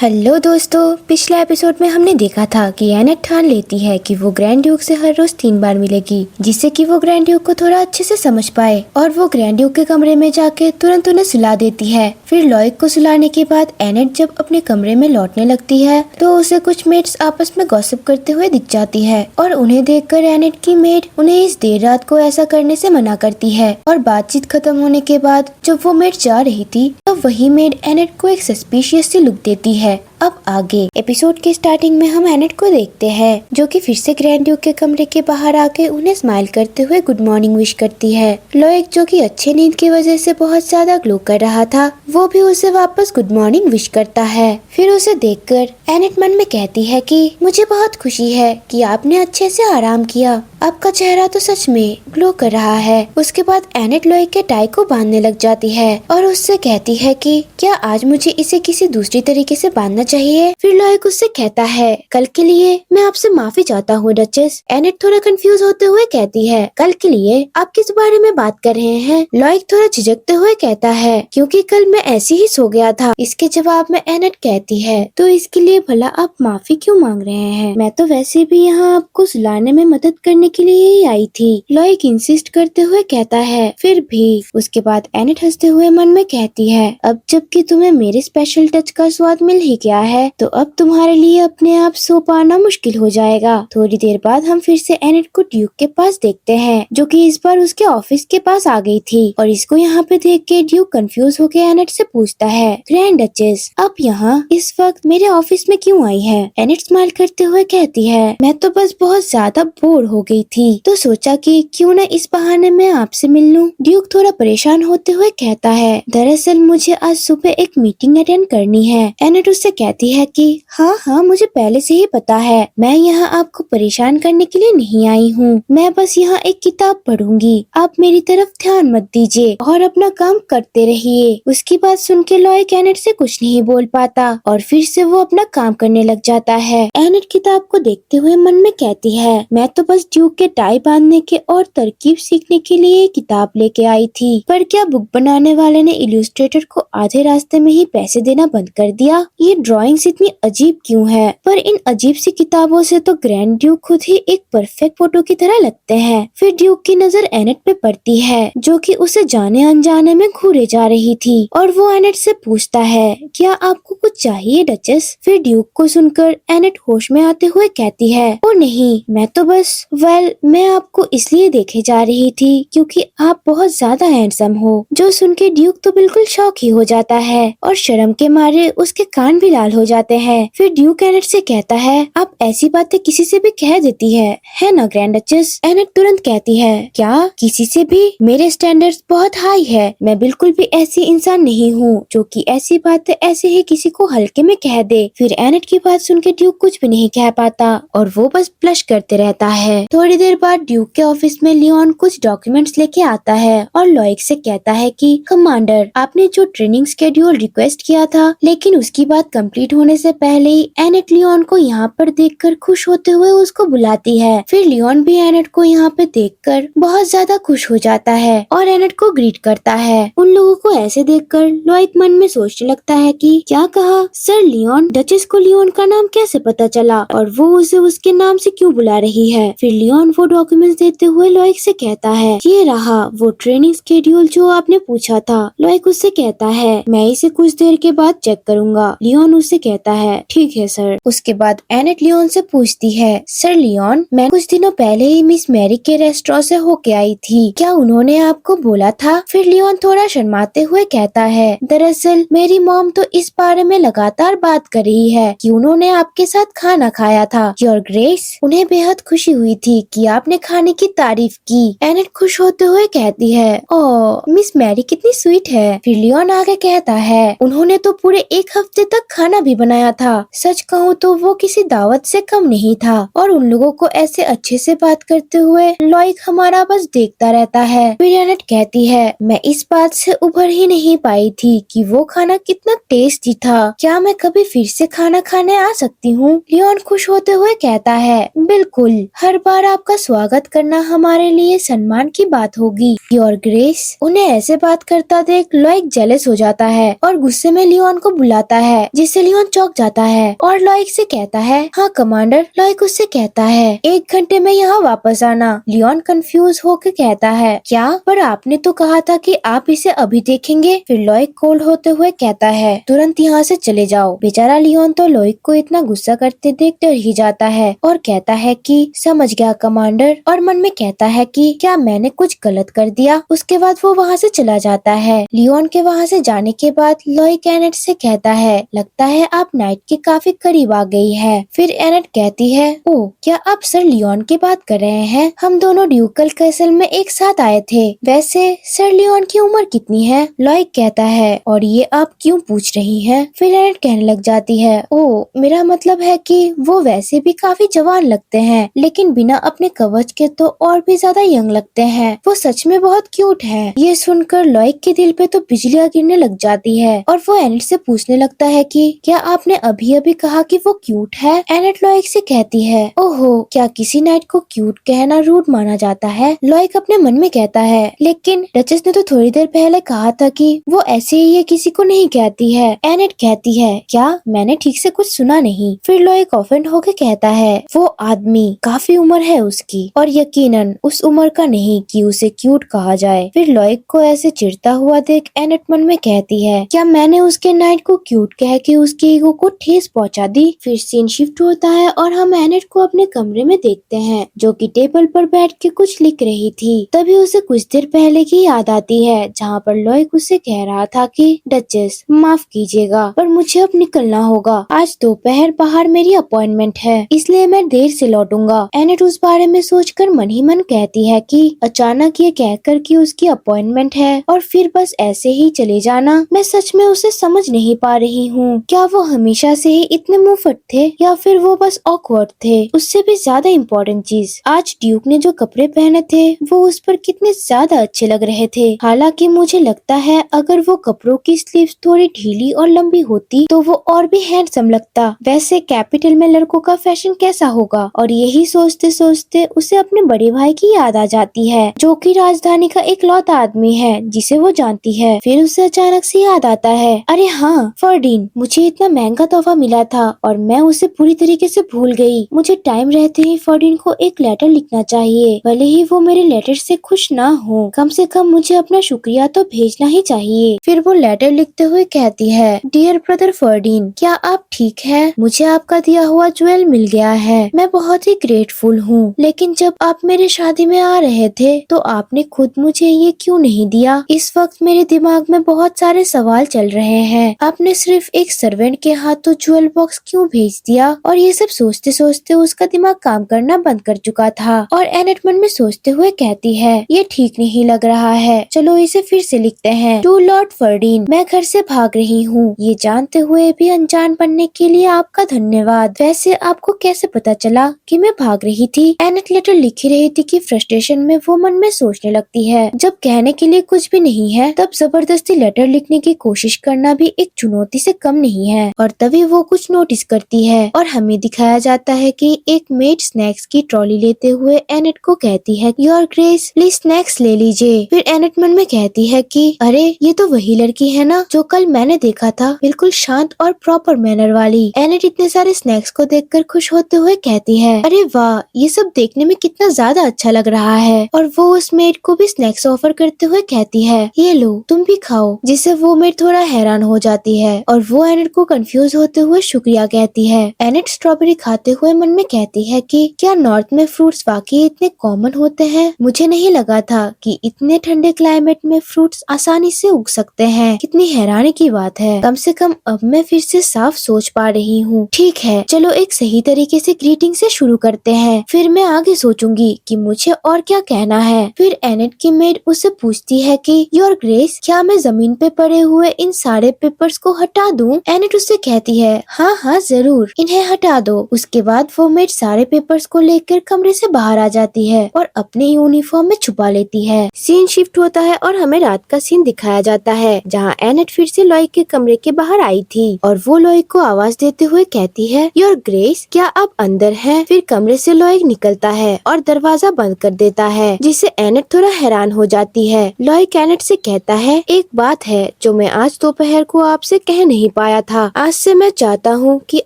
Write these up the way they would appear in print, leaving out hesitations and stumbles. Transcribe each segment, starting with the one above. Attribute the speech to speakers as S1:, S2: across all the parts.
S1: Hello दोस्तों, पिछले episode में हमने देखा था कि एनेट ठान लेती है कि वो ग्रैंड ड्यूक से हर रोज 3 बार मिलेगी, जिससे कि वो ग्रैंड ड्यूक को थोड़ा अच्छे से समझ पाए। और वो ग्रैंड ड्यूक के कमरे में जाके तुरंत उन्हें सुला देती है। फिर लॉयक को सुलाने के बाद एनेट जब अपने कमरे में लौटने लगती है तो उसे कुछ मेट्स आपस में गॉसिप करते हुए दिख जाती है और उन्हें देखकर एनेट की मेट उन्हें इस देर रात को ऐसा करने से मना करती है। और बातचीत खत्म होने के बाद जब वो मेट जा रही थी तब वही मेट एनेट को एक सस्पिशियस सी लुक देती है। अब आगे एपिसोड के स्टार्टिंग में हम एनेट को देखते हैं जो कि फिर से ग्रैंड ड्यूक के कमरे के बाहर आके उन्हें स्माइल करते हुए गुड मॉर्निंग विश करती है। लॉयक जो कि अच्छी नींद की वजह से बहुत ज्यादा ग्लो कर रहा था, वो भी उसे वापस गुड मॉर्निंग विश करता है। फिर उसे देखकर एनेट मन में कहती है कि मुझे बहुत खुशी है कि आपने अच्छे से आराम किया, आपका चेहरा तो सच में ग्लो कर रहा है। उसके बाद एनेट लॉयक के टाई को बांधने लग जाती है और उससे कहती है कि क्या आज मुझे इसे किसी दूसरी तरीके से बांधना चाहिए। फिर लॉयक उससे कहता है कल के लिए मैं आपसे माफी चाहता हूँ डचेस। एनेट थोड़ा कंफ्यूज होते हुए कहती है कल के लिए आप किस बारे में बात कर रहे हैं। लॉयक थोड़ा झिझकते हुए कहता है क्योंकि कल मैं ऐसे ही सो गया था। इसके जवाब में एनेट कहती है तो इसके लिए भला आप माफी क्यों मांग रहे हैं, मैं तो वैसे भी यहाँ आपको सुलाने में मदद करने के लिए ही आई थी। लॉयक इंसिस्ट करते हुए कहता है फिर भी। उसके बाद एनेट हंसते हुए मन में कहती है अब जबकि तुम्हें मेरे स्पेशल टच का स्वाद मिल ही गया है तो अब तुम्हारे लिए अपने आप सो पाना मुश्किल हो जाएगा। थोड़ी देर बाद हम फिर से एनेट को ड्यूक के पास देखते हैं जो कि इस बार उसके ऑफिस के पास आ गई थी और इसको यहाँ पे देख के ड्यूक कंफ्यूज होकर एनेट से पूछता है ग्रैंड डचेस आप यहाँ इस वक्त मेरे ऑफिस में क्यों आई है। एनेट स्माइल करते हुए कहती है मैं तो बस बहुत ज्यादा बोर हो गई थी तो सोचा कि क्यों न इस बहाने मैं आपसे मिल लूं। ड्यूक थोड़ा परेशान होते हुए कहता है दरअसल मुझे आज सुबह एक मीटिंग अटेंड करनी है। एनेट उससे कहती है कि हाँ मुझे पहले से ही पता है, मैं यहाँ आपको परेशान करने के लिए नहीं आई हूँ, मैं बस यहाँ एक किताब पढ़ूंगी, आप मेरी तरफ ध्यान मत दीजिए और अपना काम करते रहिए। उसकी बात सुन के लॉयक एनेट से कुछ नहीं बोल पाता और फिर से वो अपना काम करने लग जाता है। एनेट किताब को देखते हुए मन में कहती है मैं तो बस ड्यूक के टाई बांधने के और तरकीब सीखने के लिए किताब लेके आई थी, पर क्या बुक बनाने वाले ने इलस्ट्रेटर को आधे रास्ते में ही पैसे देना बंद कर दिया। ये ड्राइंग्स इतनी अजीब क्यों है। पर इन अजीब सी किताबों से तो ग्रैंड ड्यूक खुद ही एक परफेक्ट फोटो की तरह लगते हैं। फिर ड्यूक की नजर एनेट पे पड़ती है जो कि उसे जाने अनजाने में घूरे जा रही थी और वो एनेट से पूछता है क्या आपको कुछ चाहिए डचेस। फिर ड्यूक को सुनकर एनेट होश में आते हुए कहती है ओ नहीं, मैं तो बस मैं आपको इसलिए देखे जा रही थी क्योंकि आप बहुत ज्यादा हैंडसम हो। जो सुन के ड्यूक तो बिल्कुल शॉक ही हो जाता है और शर्म के मारे उसके कान भी लाल हो जाते हैं। फिर ड्यूक एनेट से कहता है आप ऐसी बातें किसी से भी कह देती है ना ग्रैंड डचेस। एनेट तुरंत कहती है क्या किसी से भी, मेरे स्टैंडर्ड्स बहुत हाई है, मैं बिल्कुल भी ऐसी इंसान नहीं हूँ जो कि ऐसी बातें ऐसे ही किसी को हल्के में कह दे। फिर एनेट की बात सुन के ड्यूक कुछ भी नहीं कह पाता और वो बस ब्लश करते रहता है। थोड़ी देर बाद ड्यूक के ऑफिस में लियोन कुछ डॉक्यूमेंट्स लेके आता है और लॉयक से कहता है कि कमांडर आपने जो ट्रेनिंग शेड्यूल रिक्वेस्ट किया था लेकिन उसकी बात कंप्लीट होने से पहले ही एनेट लियोन को यहाँ पर देखकर खुश होते हुए उसको बुलाती है। फिर लियोन भी एनेट को यहाँ पे देखकर बहुत ज्यादा खुश हो जाता है और एनेट को ग्रीट करता है। उन लोगों को ऐसे देखकर लॉयक मन में सोचने लगता है कि क्या कहा सर लियोन, डचेस को लियोन का नाम कैसे पता चला और वो उसे उसके नाम से क्यों बुला रही है। फिर लियोन वो डॉक्यूमेंट्स देते हुए लॉयक से कहता है ये रहा वो ट्रेनिंग शेड्यूल जो आपने पूछा था। लॉयक उससे कहता है मैं इसे कुछ देर के बाद चेक करूंगा। लियोन उससे कहता है ठीक है सर। उसके बाद एनेट लियोन से पूछती है सर लियोन, मैं कुछ दिनों पहले ही मिस मैरी के रेस्टोरेंट से होके आई थी, क्या उन्होंने आपको बोला था। फिर लियोन थोड़ा शर्माते हुए कहता है दरअसल मेरी मॉम तो इस बारे में लगातार बात कर रही है कि उन्होंने आपके साथ खाना खाया था। योर ग्रेस, उन्हें बेहद खुशी हुई थी कि आपने खाने की तारीफ की। एनेट खुश होते हुए कहती है ओह मिस मैरी कितनी स्वीट है। फिर लियोन आगे कहता है उन्होंने तो पूरे 1 हफ्ते तक खाना भी बनाया था, सच कहूँ तो वो किसी दावत से कम नहीं था। और उन लोगों को ऐसे अच्छे से बात करते हुए लॉयक हमारा बस देखता रहता है। फिर एनेट कहती है मैं इस बात से उभर ही नहीं पाई थी कि वो खाना कितना टेस्टी था, क्या मैं कभी फिर से खाना खाने आ सकती हूँ। लियोन खुश होते हुए कहता है बिल्कुल, हर बार आपका स्वागत करना हमारे लिए सम्मान की बात होगी योर ग्रेस। उन्हें ऐसे बात करता देख लॉयक जेलस हो जाता है और गुस्से में लियोन को बुलाता है जिससे लियोन चौंक जाता है और लॉयक से कहता है, हाँ कमांडर। लॉयक उससे कहता है, 1 घंटे में यहाँ वापस आना। लियोन कंफ्यूज होकर कहता है, क्या? पर आपने तो कहा था कि आप इसे अभी देखेंगे। फिर लॉयक कोल्ड होते हुए कहता है, तुरंत यहाँ से चले जाओ। बेचारा लियोन तो लॉयक को इतना गुस्सा करते देख डर ही जाता है और कहता है कि समझ गया कमांडर, और मन में कहता है कि क्या मैंने कुछ गलत कर दिया। उसके बाद वो वहाँ से चला जाता है। लियोन के वहाँ से जाने के बाद लॉयक एनेट से कहता है, लगता है आप नाइट के काफी करीब आ गई है। फिर एनेट कहती है, ओह क्या आप सर लियोन की बात कर रहे हैं? हम दोनों ड्यूकल कैसल में एक साथ आए थे। वैसे सर लियोन की उम्र कितनी है? लॉयक कहता है, और ये आप क्यों पूछ रही हैं? फिर एनेट कहने लग जाती है, ओह मेरा मतलब है कि वो वैसे भी काफी जवान लगते हैं, लेकिन बिना अपने कवच के तो और भी ज्यादा यंग लगते हैं। वो सच में बहुत क्यूट है। ये सुनकर लॉयक के दिल पे तो बिजलियां गिरने लग जाती है और वो एनेट से पूछने लगता है कि क्या आपने अभी अभी कहा कि वो क्यूट है? एनेट लॉयक से कहती है, ओहो क्या किसी नाइट को क्यूट कहना रूड माना जाता है? लॉयक अपने मन में कहता है, लेकिन डचेस ने तो थोड़ी देर पहले कहा था कि वो ऐसे ही ये किसी को नहीं कहती है। एनेट कहती है, क्या मैंने ठीक से कुछ सुना नहीं? फिर लॉयक ऑफेंड होकर कहता है, वो आदमी काफी उम्र है उसकी और यकीनन उस उम्र का नहीं कि उसे क्यूट कहा जाए। फिर लॉयक को ऐसे चिढ़ता हुआ देख एनेट मन में कहती है, क्या मैंने उसके नाइट को क्यूट कह के उसके ईगो को ठेस पहुंचा दी? फिर सीन शिफ्ट होता है और हम एनेट को अपने कमरे में देखते हैं, जो कि टेबल पर बैठ के कुछ लिख रही थी। तभी उसे कुछ देर पहले की याद आती है, जहाँ पर लॉयक उसे कह रहा था कि डचेस माफ कीजिएगा पर मुझे अब निकलना होगा। आज दोपहर बाहर मेरी अपॉइंटमेंट है, इसलिए मैं देर से लौटूंगा। एनेट उस बारे में सोचकर मन ही मन कहती है कि अचानक ये कहकर कि उसकी अपॉइंटमेंट है और फिर बस ऐसे ही चले जाना, मैं सच में उसे समझ नहीं पा रही हूँ। क्या वो हमेशा से ही इतने मुंहफट थे या फिर वो बस ऑकवर्ड थे? उससे भी ज्यादा इम्पोर्टेंट चीज, आज ड्यूक ने जो कपड़े पहने थे वो उस पर कितने ज्यादा अच्छे लग रहे थे। हालांकि मुझे लगता है अगर वो कपड़ों की स्लीव्स थोड़ी ढीली और लंबी होती तो वो और भी हैंडसम लगता। वैसे कैपिटल में लड़कों का फैशन कैसा होगा? और यही सोचते सोचते उसे अपने बड़े भाई की याद आ जाती है, जो कि राजधानी का एक लौता आदमी है जिसे वो जानती है। फिर उसे अचानक से याद आता है, अरे हाँ फर्डीन, मुझे इतना महंगा तोहफा मिला था और मैं उसे पूरी तरीके से भूल गई। मुझे टाइम रहते ही फर्डीन को एक लेटर लिखना चाहिए, भले ही वो मेरे लेटर से खुश ना हो, कम से कम मुझे अपना शुक्रिया तो भेजना ही चाहिए। फिर वो लेटर लिखते हुए कहती है, डियर ब्रदर फर्डीन, क्या आप ठीक है? मुझे आपका दिया हुआ ज्वेल मिल गया है, मैं बहुत ही ग्रेटफुल हूँ। लेकिन जब आप मेरे शादी में आ रहे थे तो आपने खुद मुझे ये क्यों नहीं दिया? इस वक्त मेरे दिमाग में बहुत सारे सवाल चल रहे हैं। आपने सिर्फ एक सर्वेंट के हाथों ज्वेल बॉक्स क्यों भेज दिया? और ये सब सोचते सोचते उसका दिमाग काम करना बंद कर चुका था और एनेट मन में सोचते हुए कहती है, ये ठीक नहीं लग रहा है, चलो इसे फिर से लिखते हैं। टू लॉर्ड फर्डीन, मैं घर से भाग रही हूँ, ये जानते हुए भी अनजान बनने के लिए आपका धन्यवाद। वैसे आपको कैसे पता चला कि मैं भाग रही थी? एनेट लेटर लिख ही रही थी कि फ्रस्ट्रेशन में वो मन में सोचने लगती है, जब कहने के लिए कुछ भी नहीं है तब जबरदस्ती लेटर लिखने की कोशिश करना भी एक चुनौती से कम नहीं है। और तभी वो कुछ नोटिस करती है और हमें दिखाया जाता है कि एक मेड स्नैक्स की ट्रॉली लेते हुए एनेट को कहती है, योर ग्रेस प्लीज स्नैक्स ले लीजिए। फिर एनेट मन में कहती है कि अरे ये तो वही लड़की है ना जो कल मैंने देखा था, बिल्कुल शांत और प्रॉपर मैनर वाली। एनेट इतने सारे स्नैक्स को देखकर खुश होते हुए कहती है, अरे वाह ये सब देखने में कितना ज्यादा अच्छा लग रहा है। और वो उस मेड को भी स्नैक्स ऑफर करते हुए कहती है, ये लो तुम भी खाओ। जिससे वो मेड थोड़ा हैरान हो जाती है और वो एनेट को कंफ्यूज होते हुए शुक्रिया कहती है। एनेट स्ट्रॉबेरी खाते हुए मन में कहती है कि क्या नॉर्थ में फ्रूट्स वाकई इतने कॉमन होते हैं? मुझे नहीं लगा था कि इतने ठंडे क्लाइमेट में फ्रूट्स आसानी से उग सकते हैं। कितनी हैरानी की बात है। कम से कम अब मैं फिर से साफ सोच पा रही हूँ। ठीक है चलो एक सही तरीके से ग्रीटिंग से शुरू करते हैं, फिर मैं आगे सोचूंगी कि मुझे और क्या कहना है। फिर एनेट की मेड उससे पूछती है कि योर ग्रेस, क्या मैं जमीन पे पड़े हुए इन सारे पेपर्स को हटा दूं? एनेट उससे कहती है, हाँ हाँ जरूर, इन्हें हटा दो। उसके बाद वो मेड सारे पेपर्स को लेकर कमरे से बाहर आ जाती है और अपने यूनिफॉर्म में छुपा लेती है। सीन शिफ्ट होता है और हमें रात का सीन दिखाया जाता है, जहाँ एनेट फिर से लॉयक के कमरे के बाहर आई थी और वो लॉयक को आवाज देते हुए कहती है, योर ग्रेस, क्या आप अंदर हैं? फिर कमरे से लॉयक निकलता है और दरवाजा बंद कर देता है, जिससे एनेट थोड़ा हैरान हो जाती है। लॉयक एनेट से कहता है, एक बात है जो मैं आज दोपहर को आपसे कह नहीं पाया था। आज से मैं चाहता हूँ कि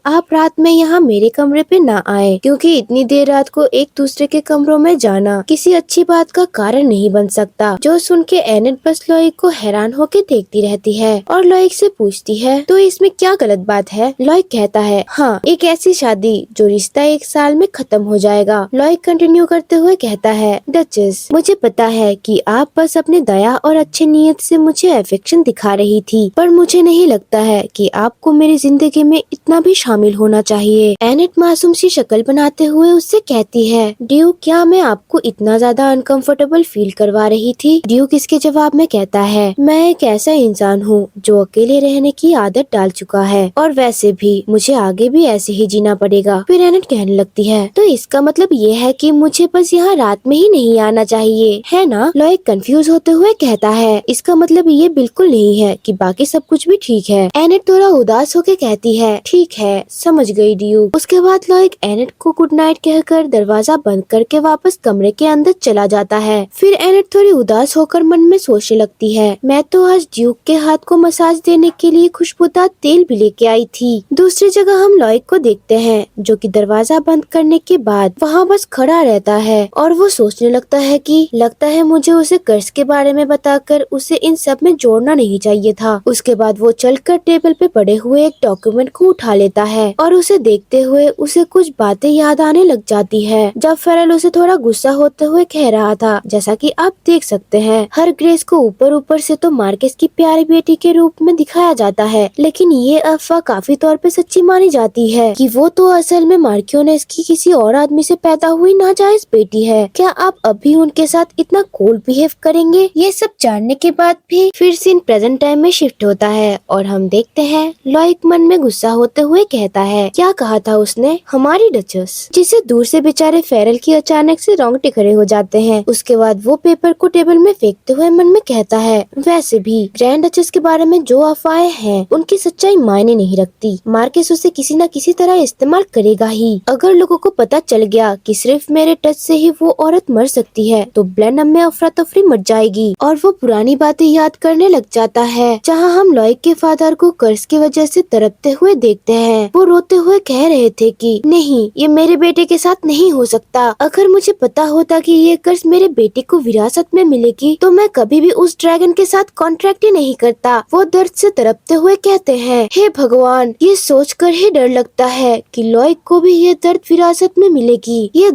S1: आप रात में यहाँ मेरे कमरे पे ना आए, क्योंकि इतनी देर रात को एक दूसरे के कमरों में जाना किसी अच्छी बात का कारण नहीं बन सकता। जो सुन के एनेट बस लॉइक को हैरान होके देखती रहती है और लॉइक से पूछती है, तो इसमें क्या गलत बात है? लॉइक कहता है, हाँ, एक ऐसी शादी जो रिश्ता 1 साल में खत्म हो जाएगा। लॉइक कंटिन्यू करते हुए कहता है, डचेस, मुझे पता है कि आप बस अपने दया और अच्छी नीयत से मुझे अफेक्शन दिखा रही थी, पर मुझे नहीं लगता है कि आपको मेरी जिंदगी में इतना भी शामिल होना चाहिए। एनेट मासूम सी शक्ल बनाते हुए उससे कहती है, ड्यूक, क्या मैं आपको इतना ज्यादा अनकंफर्टेबल फील करवा रही थी? ड्यूक इसके जवाब में कहता है, मैं एक ऐसा इंसान हूँ जो अकेले रहने की आदत डाल चुका है, और वैसे भी मुझे आगे भी ऐसे ही जीना पड़ेगा। फिर एनेट कहने लगती है, तो इसका मतलब ये है कि मुझे बस यहाँ रात में ही नहीं आना चाहिए, है ना? लॉइक कंफ्यूज होते हुए कहता है, इसका मतलब ये बिल्कुल नहीं है कि बाकी सब कुछ भी ठीक है। एनेट थोड़ा उदास होके कहती है, ठीक है, समझ गई ड्यूक। उसके बाद लॉइक एनेट को गुड नाइट कहकर दरवाजा बंद करके वापस कमरे के अंदर चला जाता है। फिर एनेट थोड़ी उदास होकर मन में सोचने लगती है, मैं तो आज ड्यूक के हाथ को मसाज देने के लिए खुशबूदार तेल भी लेके आई थी। दूसरी जगह हम लॉइक को देखते हैं, जो कि दरवाजा बंद करने के बाद वहाँ बस खड़ा रहता है और वो सोचने लगता है कि लगता है मुझे उसे कर्ज के बारे में बताकर उसे इन सब में जोड़ना नहीं चाहिए था। उसके बाद वो चलकर टेबल पे पड़े हुए एक डॉक्यूमेंट को उठा लेता है और उसे देखते हुए उसे कुछ बातें याद आने लग जाती है। जब फेरल उसे थोड़ा गुस्सा होते हुए कह रहा था, जैसा कि आप देख सकते हैं, हर ग्रेस को ऊपर ऊपर से तो मार्केस की प्यारी बेटी के रूप में दिखाया जाता है, लेकिन ये अफवाह काफी तौर पे सच्ची मानी जाती है कि वो तो असल में मार्कियोनेस की किसी और आदमी से पैदा हुई नाजायज बेटी है। क्या आप अभी उनके साथ इतना कूल बिहेव करेंगे? ये सब जानने के बाद भी फिर सीन प्रेजेंट टाइम में शिफ्ट होता है और हम देखते हैं लॉइक मन में गुस्सा होते हुए कहता है, क्या कहा था उसने, हमारी डचेस? जिसे दूर से बेचारे फेरल की अचानक से रोंगटे खड़े हो जाते हैं। उसके बाद वो पेपर को टेबल में फेंकते हुए मन में कहता है, वैसे भी ग्रैंड डचेस के बारे में जो अफवाहें हैं उनकी सच्चाई मायने नहीं रखती। मार्केस उसे किसी न किसी तरह इस्तेमाल करेगा ही। अगर लोगों को पता चल गया कि सिर्फ मेरे टच से ही वो औरत मर सकती है, तो ब्लेनम में अफरा तफरी मच जाएगी और वो पुरानी बातें याद करने लग जाता है, जहाँ हम लॉइक के फादर को कर्ज की वजह से तड़पते हुए देखते हैं। वो रोते हुए कह रहे थे कि नहीं, ये मेरे बेटे के साथ नहीं हो सकता। अगर मुझे पता होता कि ये कर्ज मेरे बेटे को विरासत में मिलेगी, तो मैं कभी भी उस ड्रैगन के साथ कॉन्ट्रैक्ट ही नहीं करता। वो दर्द से तड़पते हुए कहते हैं, हे भगवान, ये सोचकर ही डर लगता है कि लॉइक को भी ये दर्द विरासत में मिलेगी। ये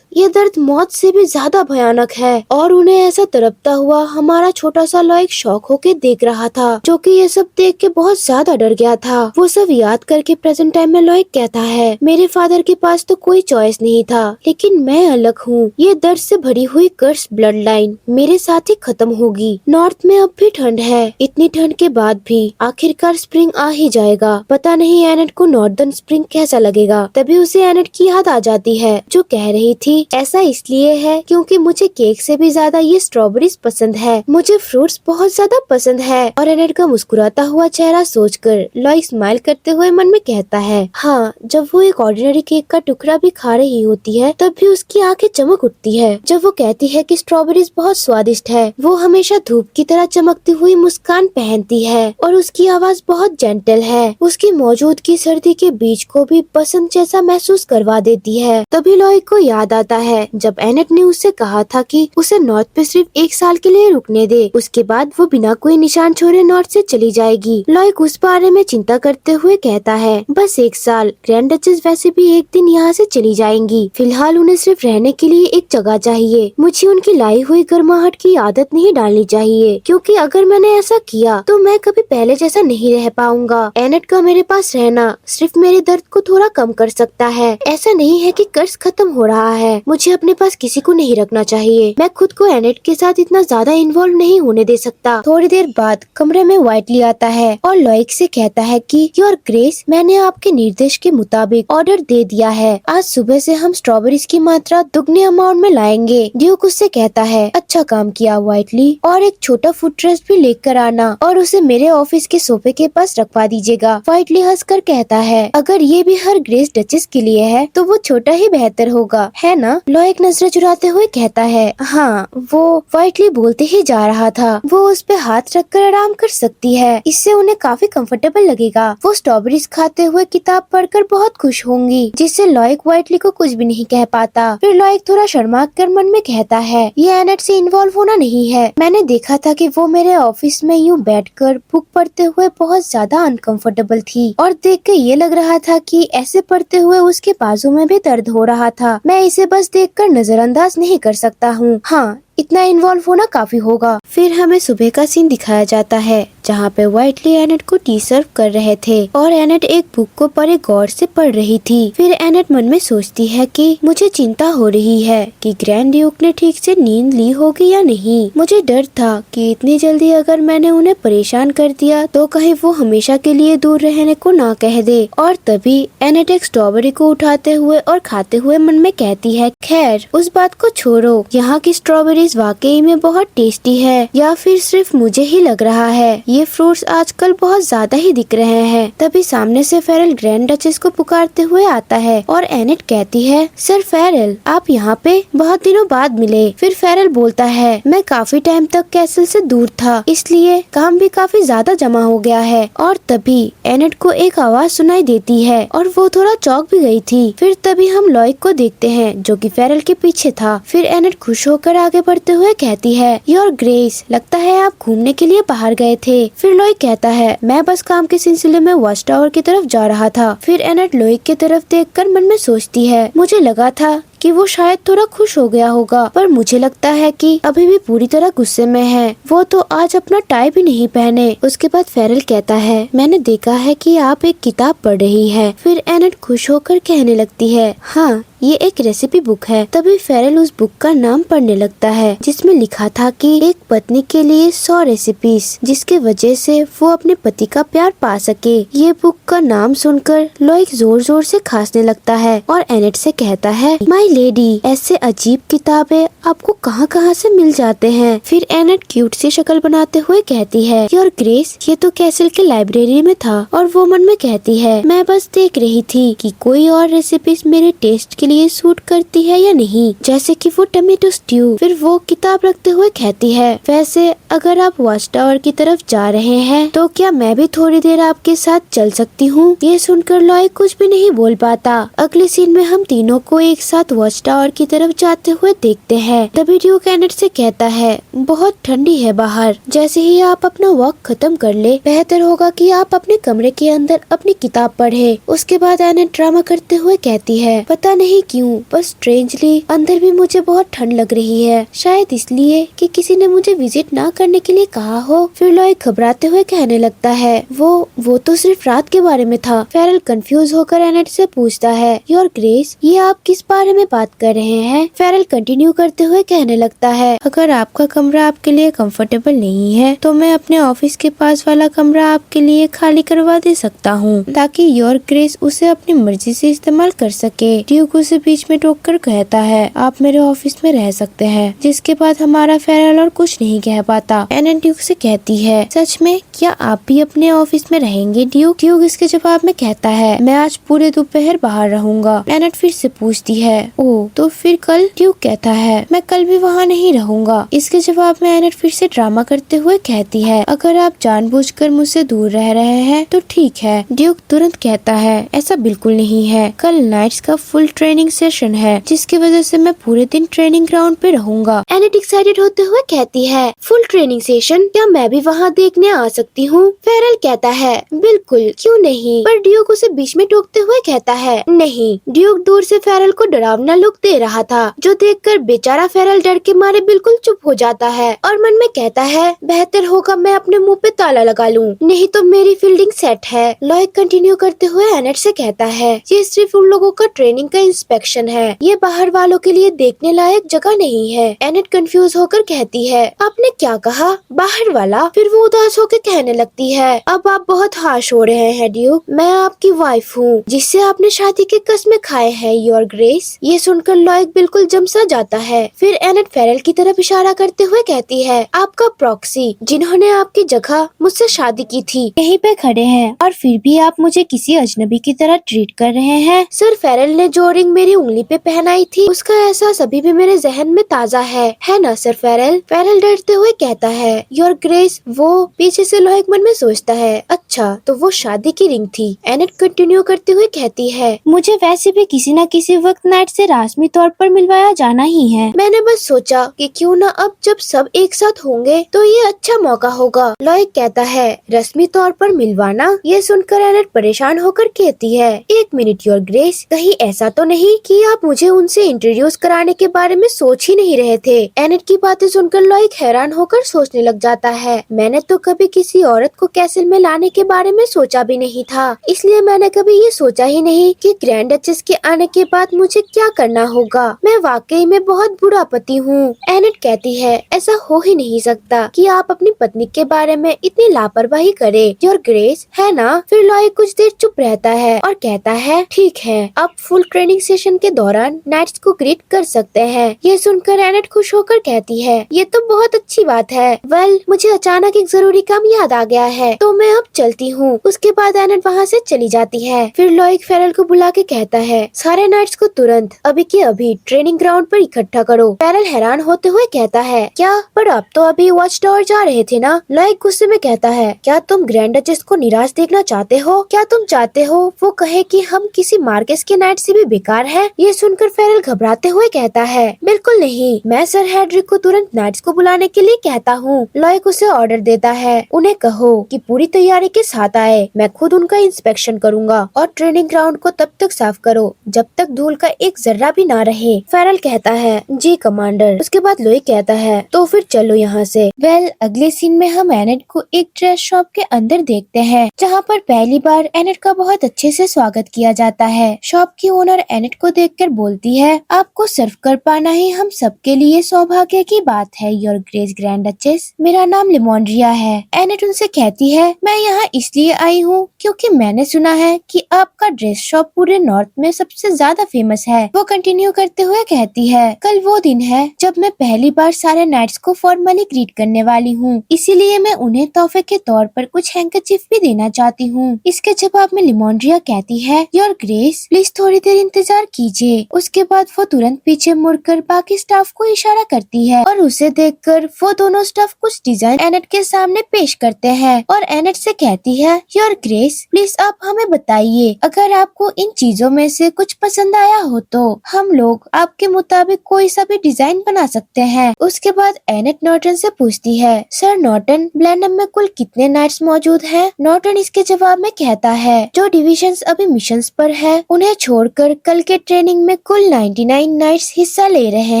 S1: दर्द मौत से भी ज्यादा भयानक है। और उन्हें ऐसा तड़पता हुआ हमारा छोटा सा लॉइक शॉक होके देख रहा था, जो कि ये सब देख के बहुत ज्यादा डर गया था। वो सब याद करके प्रेजेंट टाइम में लॉइक कहता है, मेरे फादर के पास तो कोई चॉइस नहीं था, लेकिन मैं अलग हूँ। ये दर्द से भरी हुई कर्स ब्लड लाइन मेरे साथ ही खत्म होगी। नॉर्थ में अब भी ठंड है, इतनी ठंड के बाद भी आखिरकार स्प्रिंग आ ही जाएगा। पता नहीं एनेट को नॉर्दर्न स्प्रिंग कैसा लगेगा। तभी उसे एनेट की याद आ जाती है, जो कह रही थी, ऐसा इसलिए है क्योंकि मुझे केक से भी ज्यादा ये स्ट्रॉबेरीज पसंद है। मुझे फ्रूट्स बहुत ज्यादा पसंद है। और एनेट का मुस्कुराता हुआ चेहरा सोचकर लॉइक स्माइल करते हुए मन में कहता है, हाँ, जब वो एक ऑर्डिनरी केक का टुकड़ा भी खा रही होती है, तब भी उसकी आंखें चमक उठती है। जब वो कहती है कि स्ट्रॉबेरीज बहुत स्वादिष्ट है, वो हमेशा धूप की तरह चमकती हुई मुस्कान पहनती है और उसकी आवाज बहुत जेंटल है। उसकी मौजूदगी सर्दी के बीच को भी बसंत जैसा महसूस करवा देती है। तभी लॉइक को याद आता है जब एनेट ने उससे कहा था कि उसे नॉर्थ पे सिर्फ 1 साल के लिए रुकने दे, उसके बाद वो बिना कोई निशान छोड़े नॉर्थ से चली जाएगी। लॉइक उस बारे में चिंता करते हुए कहता है, बस 1 साल, ग्रैंड डचेस वैसे भी एक दिन यहाँ से चली जाएंगी। फिलहाल उन्हें सिर्फ रहने के लिए एक जगह चाहिए। मुझे उनकी लाई हुई गर्माहट की आदत नहीं डालनी चाहिए, क्योंकि अगर मैंने ऐसा किया तो मैं कभी पहले जैसा नहीं रह पाऊंगा। एनेट का मेरे पास रहना सिर्फ मेरे दर्द को थोड़ा कम कर सकता है। ऐसा नहीं है कि कर्ज खत्म हो रहा है। मुझे अपने पास किसी को नहीं रखना चाहिए। मैं खुद को एनेट के साथ इतना ज्यादा इन्वॉल्व नहीं होने दे सकता। थोड़ी देर बाद कमरे में व्हाइटली आता है और लॉइक से कहता है कि योर ग्रेस, मैंने आपके निर्देश के मुताबिक ऑर्डर दे दिया है। आज सुबह से हम स्ट्रॉबेरीज की मात्रा दुगने अमाउंट में लाएंगे। ड्यूक उससे कहता है, अच्छा काम किया व्हाइटली, और एक छोटा फूड ट्रस्ट भी लेकर आना और उसे मेरे ऑफिस के सोफे के पास रखवा दीजिएगा। व्हाइटली हंसकर कहता है, अगर ये भी हर ग्रेस डचेस के लिए है तो वो छोटा ही बेहतर होगा, है ना? लॉइक नजरें चुराते हुए कहता है, हाँ। वो व्हाइटली बोलते ही जा रहा था, वो उस पे हाथ रखकर आराम कर सकती है, इससे उन्हें काफी कंफर्टेबल लगेगा। वो स्ट्रॉबेरीज खाते हुए किताब पढ़कर बहुत खुश होंगी, जिससे लॉयक व्हाइटली को कुछ भी नहीं कह पाता। फिर लॉयक थोड़ा शर्मा कर मन में कहता है, ये एनेट से इन्वॉल्व होना नहीं है। मैंने देखा था कि वो मेरे ऑफिस में यूँ बैठकर बुक पढ़ते हुए बहुत ज्यादा अनकंफर्टेबल थी और देख के ये लग रहा था कि ऐसे पढ़ते हुए उसके बाजू में भी दर्द हो रहा था। मैं इसे बस देखकर नजरअंदाज नहीं कर सकता हूँ। हाँ, इतना इन्वॉल्व होना काफी होगा। फिर हमें सुबह का सीन दिखाया जाता है, जहाँ पे व्हाइटली एनेट को टी सर्व कर रहे थे और एनेट एक बुक को बड़े गौर से पढ़ रही थी। फिर एनेट मन में सोचती है कि मुझे चिंता हो रही है कि ग्रैंड ड्यूक ने ठीक से नींद ली होगी या नहीं। मुझे डर था कि इतनी जल्दी अगर मैंने उन्हें परेशान कर दिया तो कहीं वो हमेशा के लिए दूर रहने को ना कह दे। और तभी एनेट एक स्ट्रॉबेरी को उठाते हुए और खाते हुए मन में कहती है, खैर उस बात को छोड़ो, यहाँ की स्ट्रॉबेरी वाकई में बहुत टेस्टी है या फिर सिर्फ मुझे ही लग रहा है। ये फ्रूट्स आजकल बहुत ज्यादा ही दिख रहे हैं। तभी सामने से फेरल ग्रैंड डचेस को पुकारते हुए आता है और एनेट कहती है, सर फेरल, आप यहाँ पे बहुत दिनों बाद मिले। फिर फेरल बोलता है, मैं काफी टाइम तक कैसल से दूर था, इसलिए काम भी काफी ज्यादा जमा हो गया है। और तभी एनेट को एक आवाज सुनाई देती है और वो थोड़ा चौंक भी गई थी। फिर तभी हम लॉयक को देखते हैं जो कि फेरल के पीछे था। फिर एनेट खुश होकर आगे बढ़ते हुए कहती है, योर ग्रेस, लगता है आप घूमने के लिए बाहर गए थे। फिर लॉयक कहता है, मैं बस काम के सिलसिले में वॉच टावर की तरफ जा रहा था। फिर एनेट लॉयक की तरफ देखकर मन में सोचती है, मुझे लगा था कि वो शायद थोड़ा खुश हो गया होगा, पर मुझे लगता है कि अभी भी पूरी तरह गुस्से में है। वो तो आज अपना टाई भी नहीं पहने। उसके बाद फेरल कहता है, मैंने देखा है कि आप एक किताब पढ़ रही है। फिर एनेट खुश होकर कहने लगती है, हाँ, ये एक रेसिपी बुक है। तभी फेरल उस बुक का नाम पढ़ने लगता है, जिसमें लिखा था कि एक पत्नी के लिए 100 रेसिपीज, जिसके वजह से वो अपने पति का प्यार पा सके। ये बुक का नाम सुनकर लॉयक जोर जोर से खांसने लगता है और एनेट से कहता है, माय लेडी, ऐसे अजीब किताबें आपको कहाँ कहाँ से मिल जाते हैं। फिर एनेट क्यूट सी शक्ल बनाते हुए कहती है, योर ग्रेस, ये तो कैसल के लाइब्रेरी में था। और वो मन में कहती है, मैं बस देख रही थी कि कोई और रेसिपीज मेरे टेस्ट के लिए सूट करती है या नहीं, जैसे कि वो टमेटो स्ट्यू। फिर वो किताब रखते हुए कहती है, वैसे अगर आप वॉच टावर की तरफ जा रहे हैं तो क्या मैं भी थोड़ी देर आपके साथ चल सकती हूँ। ये सुनकर लॉयक कुछ भी नहीं बोल पाता। अगले सीन में हम तीनों को एक साथ वॉच टावर की तरफ जाते हुए देखते हैं। तभी ड्यूक एनेट से कहता है, बहुत ठंडी है बाहर, जैसे ही आप अपना वॉक खत्म कर ले, बेहतर होगा कि आप अपने कमरे के अंदर अपनी किताब पढ़े। उसके बाद एनेट ड्रामा करते हुए कहती है, पता नहीं क्यों, बस स्ट्रेंजली अंदर भी मुझे बहुत ठंड लग रही है, शायद इसलिए कि किसी ने मुझे विजिट ना करने के लिए कहा हो। फिर लॉयक घबराते हुए कहने लगता है, वो तो सिर्फ रात के बारे में था। फेरल कंफ्यूज होकर एनेट से पूछता है, योर ग्रेस, ये आप किस बारे में बात कर रहे हैं। फेरल कंटिन्यू करते हुए कहने लगता है, अगर आपका कमरा आपके लिए कंफर्टेबल नहीं है तो मैं अपने ऑफिस के पास वाला कमरा आपके लिए खाली करवा दे सकता हूँ, ताकि योर ग्रेस उसे अपनी मर्जी से इस्तेमाल कर सके। ड्यूक उसे बीच में टोककर कहता है, आप मेरे ऑफिस में रह सकते हैं। जिसके बाद हमारा फेरल और कुछ नहीं कह पाता। एनेट ड्यूक से कहती है, सच में क्या आप भी अपने ऑफिस में रहेंगे ड्यूक। ड्यूक इसके जवाब में कहता है, मैं आज पूरे दोपहर बाहर रहूंगा। एनेट फिर से पूछती है, ओह तो फिर कल। ड्यूक कहता है, मैं कल भी वहाँ नहीं रहूंगा। इसके जवाब में एनेट फिर से ड्रामा करते हुए कहती है, अगर आप जानबूझकर मुझसे दूर रह रहे हैं तो ठीक है। ड्यूक तुरंत कहता है, ऐसा बिल्कुल नहीं है, कल नाइट्स का फुल ट्रेनिंग सेशन है, जिसकी वजह से मैं पूरे दिन ट्रेनिंग ग्राउंड पे रहूंगा। एनेट एक्साइटेड होते हुए कहती है, फुल ट्रेनिंग सेशन, क्या मैं भी वहाँ देखने आ सकती हूँ। फेरल कहता है, बिल्कुल, क्यों नहीं। पर ड्यूक उसे बीच में टोकते हुए कहता है, नहीं। ड्यूक दूर से फेरल को डरावना लुक दे रहा था, जो देखकर बेचारा फेरल डर के मारे बिल्कुल चुप हो जाता है और मन में कहता है, बेहतर होगा मैं अपने मुंह पे ताला लगा लूं, नहीं तो मेरी फील्डिंग सेट है। लॉयक कंटिन्यू करते हुए एनेट से कहता है, ये सिर्फ उन लोगों का ट्रेनिंग का इंस्पेक्शन है, ये बाहर वालों के लिए देखने लायक जगह नहीं है। एनेट कंफ्यूज होकर कहती है, आपने क्या कहा, बाहर वाला। फिर वो उदास होकर कहने लगती है, अब आप बहुत हार्श हो रहे हैं ड्यूक, मैं आपकी वाइफ हूँ जिससे आपने शादी के कस्में खाए हैं योर ग्रेस। ये सुनकर लॉयक बिल्कुल जम सा जाता है। फिर एनेट फेरल की तरफ इशारा करते हुए कहती है, आपका प्रॉक्सी जिन्होंने आपकी जगह मुझसे शादी की थी यहीं पे खड़े हैं और फिर भी आप मुझे किसी अजनबी की तरह ट्रीट कर रहे हैं। सर फेरल ने जो रिंग मेरी उंगली पे पहनाई थी उसका एहसास अभी भी मेरे जहन में ताज़ा है ना सर फेरल? फेरल डरते हुए कहता है, योर ग्रेस वो। पीछे से लॉयक मन में सोचता है, अच्छा तो वो शादी की रिंग थी। एनेट कंटिन्यू करते हुए कहती है, मुझे वैसे भी किसी न किसी वक्त नाइट से रस्मी तौर पर मिलवाया जाना ही है। मैंने बस सोचा कि क्यों न अब जब सब एक साथ होंगे तो ये अच्छा मौका होगा। लॉयक कहता है, रस्मी तौर पर मिलवाना? ये सुनकर एनेट परेशान होकर कहती है, एक मिनट योर ग्रेस, कहीं ऐसा तो नहीं कि आप मुझे उनसे इंट्रोड्यूस कराने के बारे में सोच ही नहीं रहे थे? एनेट की बातें सुनकर लॉयक हैरान होकर सोचने लग जाता है, मैंने तो कभी किसी औरत को कैसल में लाने के बारे में सोचा भी नहीं था, इसलिए मैंने कभी ये सोचा ही नहीं कि ग्रैंड डचेस के आने के बाद मुझे क्या करना होगा। मैं वाकई में बहुत बुरा पति हूँ। एनेट कहती है, ऐसा हो ही नहीं सकता कि आप अपनी पत्नी के बारे में इतनी लापरवाही करे योर ग्रेस, है ना? फिर लॉयक कुछ देर चुप रहता है और कहता है, ठीक है, आप फुल ट्रेनिंग सेशन के दौरान नाइट्स को ग्रीट कर सकते हैं। ये सुनकर एनेट खुश होकर कहती है, ये तो बहुत अच्छी बात है। वेल, मुझे अचानक एक जरूरी काम याद आ गया है तो मैं अब चलती हूँ। उसके बाद एनेट वहाँ से चली जाती है। फिर लॉयक फेरल को बुला के कहता है, सारे नाइट्स को तुरंत अभी के अभी ट्रेनिंग ग्राउंड पर इकट्ठा करो। फेरल हैरान होते हुए कहता है, क्या? पर आप तो अभी वॉच टावर जा रहे थे ना? लॉयक गुस्से में कहता है, क्या तुम ग्रैंड डचेस को निराश देखना चाहते हो? क्या तुम चाहते हो वो कहे कि हम किसी मार्केस के नाइट से भी बेकार हैं? ये सुनकर फेरल घबराते हुए कहता है, बिल्कुल नहीं, मैं सर हेड्रिक को तुरंत नाइट्स को बुलाने के लिए कहता हूँ। लॉयक उसे ऑर्डर देता है, उन्हें कहो कि पूरी तैयारी के साथ आए, मैं खुद उनका इंस्पेक्शन करूंगा और ट्रेनिंग ग्राउंड को तब तक साफ करो जब तक धूल का एक जर्रा भी ना रहे। फेरल कहता है, जी कमांडर। उसके बाद लॉयक कहता है, तो फिर चलो यहाँ से। वेल, अगले सीन में हम एनेट को एक ड्रेस शॉप के अंदर देखते हैं जहाँ पर पहली बार एनेट का बहुत अच्छे से स्वागत किया जाता है। शॉप की ओनर एनेट को देखकर बोलती है, आपको सर्व कर पाना ही हम सबके लिए सौभाग्य की बात है योर ग्रेस ग्रैंड डचेस। मेरा नाम लिमोंड्रिया है। एनेट उनसे कहती है, मैं यहाँ इसलिए आई हूँ क्योंकि मैंने सुना है कि आपका ड्रेस शॉप पूरे नॉर्थ में सबसे ज्यादा फेमस है। वो कंटिन्यू करते हुए कहती है, कल वो दिन है जब मैं पहली बार सारे नाइट्स को फॉर्मली ग्रीट करने वाली हूँ, इसीलिए मैं उन्हें तोहफे के तौर पर कुछ हैंकरचीफ भी देना चाहती हूँ। इसके जवाब में लिमोंड्रिया कहती है, योर ग्रेस प्लीज थोड़ी देर इंतजार कीजिए। उसके बाद वो तुरंत पीछे मुड़कर बाकी स्टाफ को इशारा करती है और उसे देखकर वो दोनों स्टाफ कुछ डिजाइन एनेट के सामने पेश करते हैं और एनेट से कहती है, योर ग्रेस प्लीज आप हमें बताइए, अगर आपको इन चीजों में से कुछ पसंद आया हो तो हम लोग आपके मुताबिक कोई सा भी डिजाइन बना सकते हैं। उसके बाद एनेट नॉर्टन से पूछती है, सर नॉर्टन, ब्लैंडम में कुल कितने नाइट्स मौजूद हैं? नॉर्टन इसके जवाब में कहता है, जो डिविजन्स अभी मिशंस पर है उन्हें छोड़कर कल के ट्रेनिंग में कुल 99 नाइट्स हिस्सा ले रहे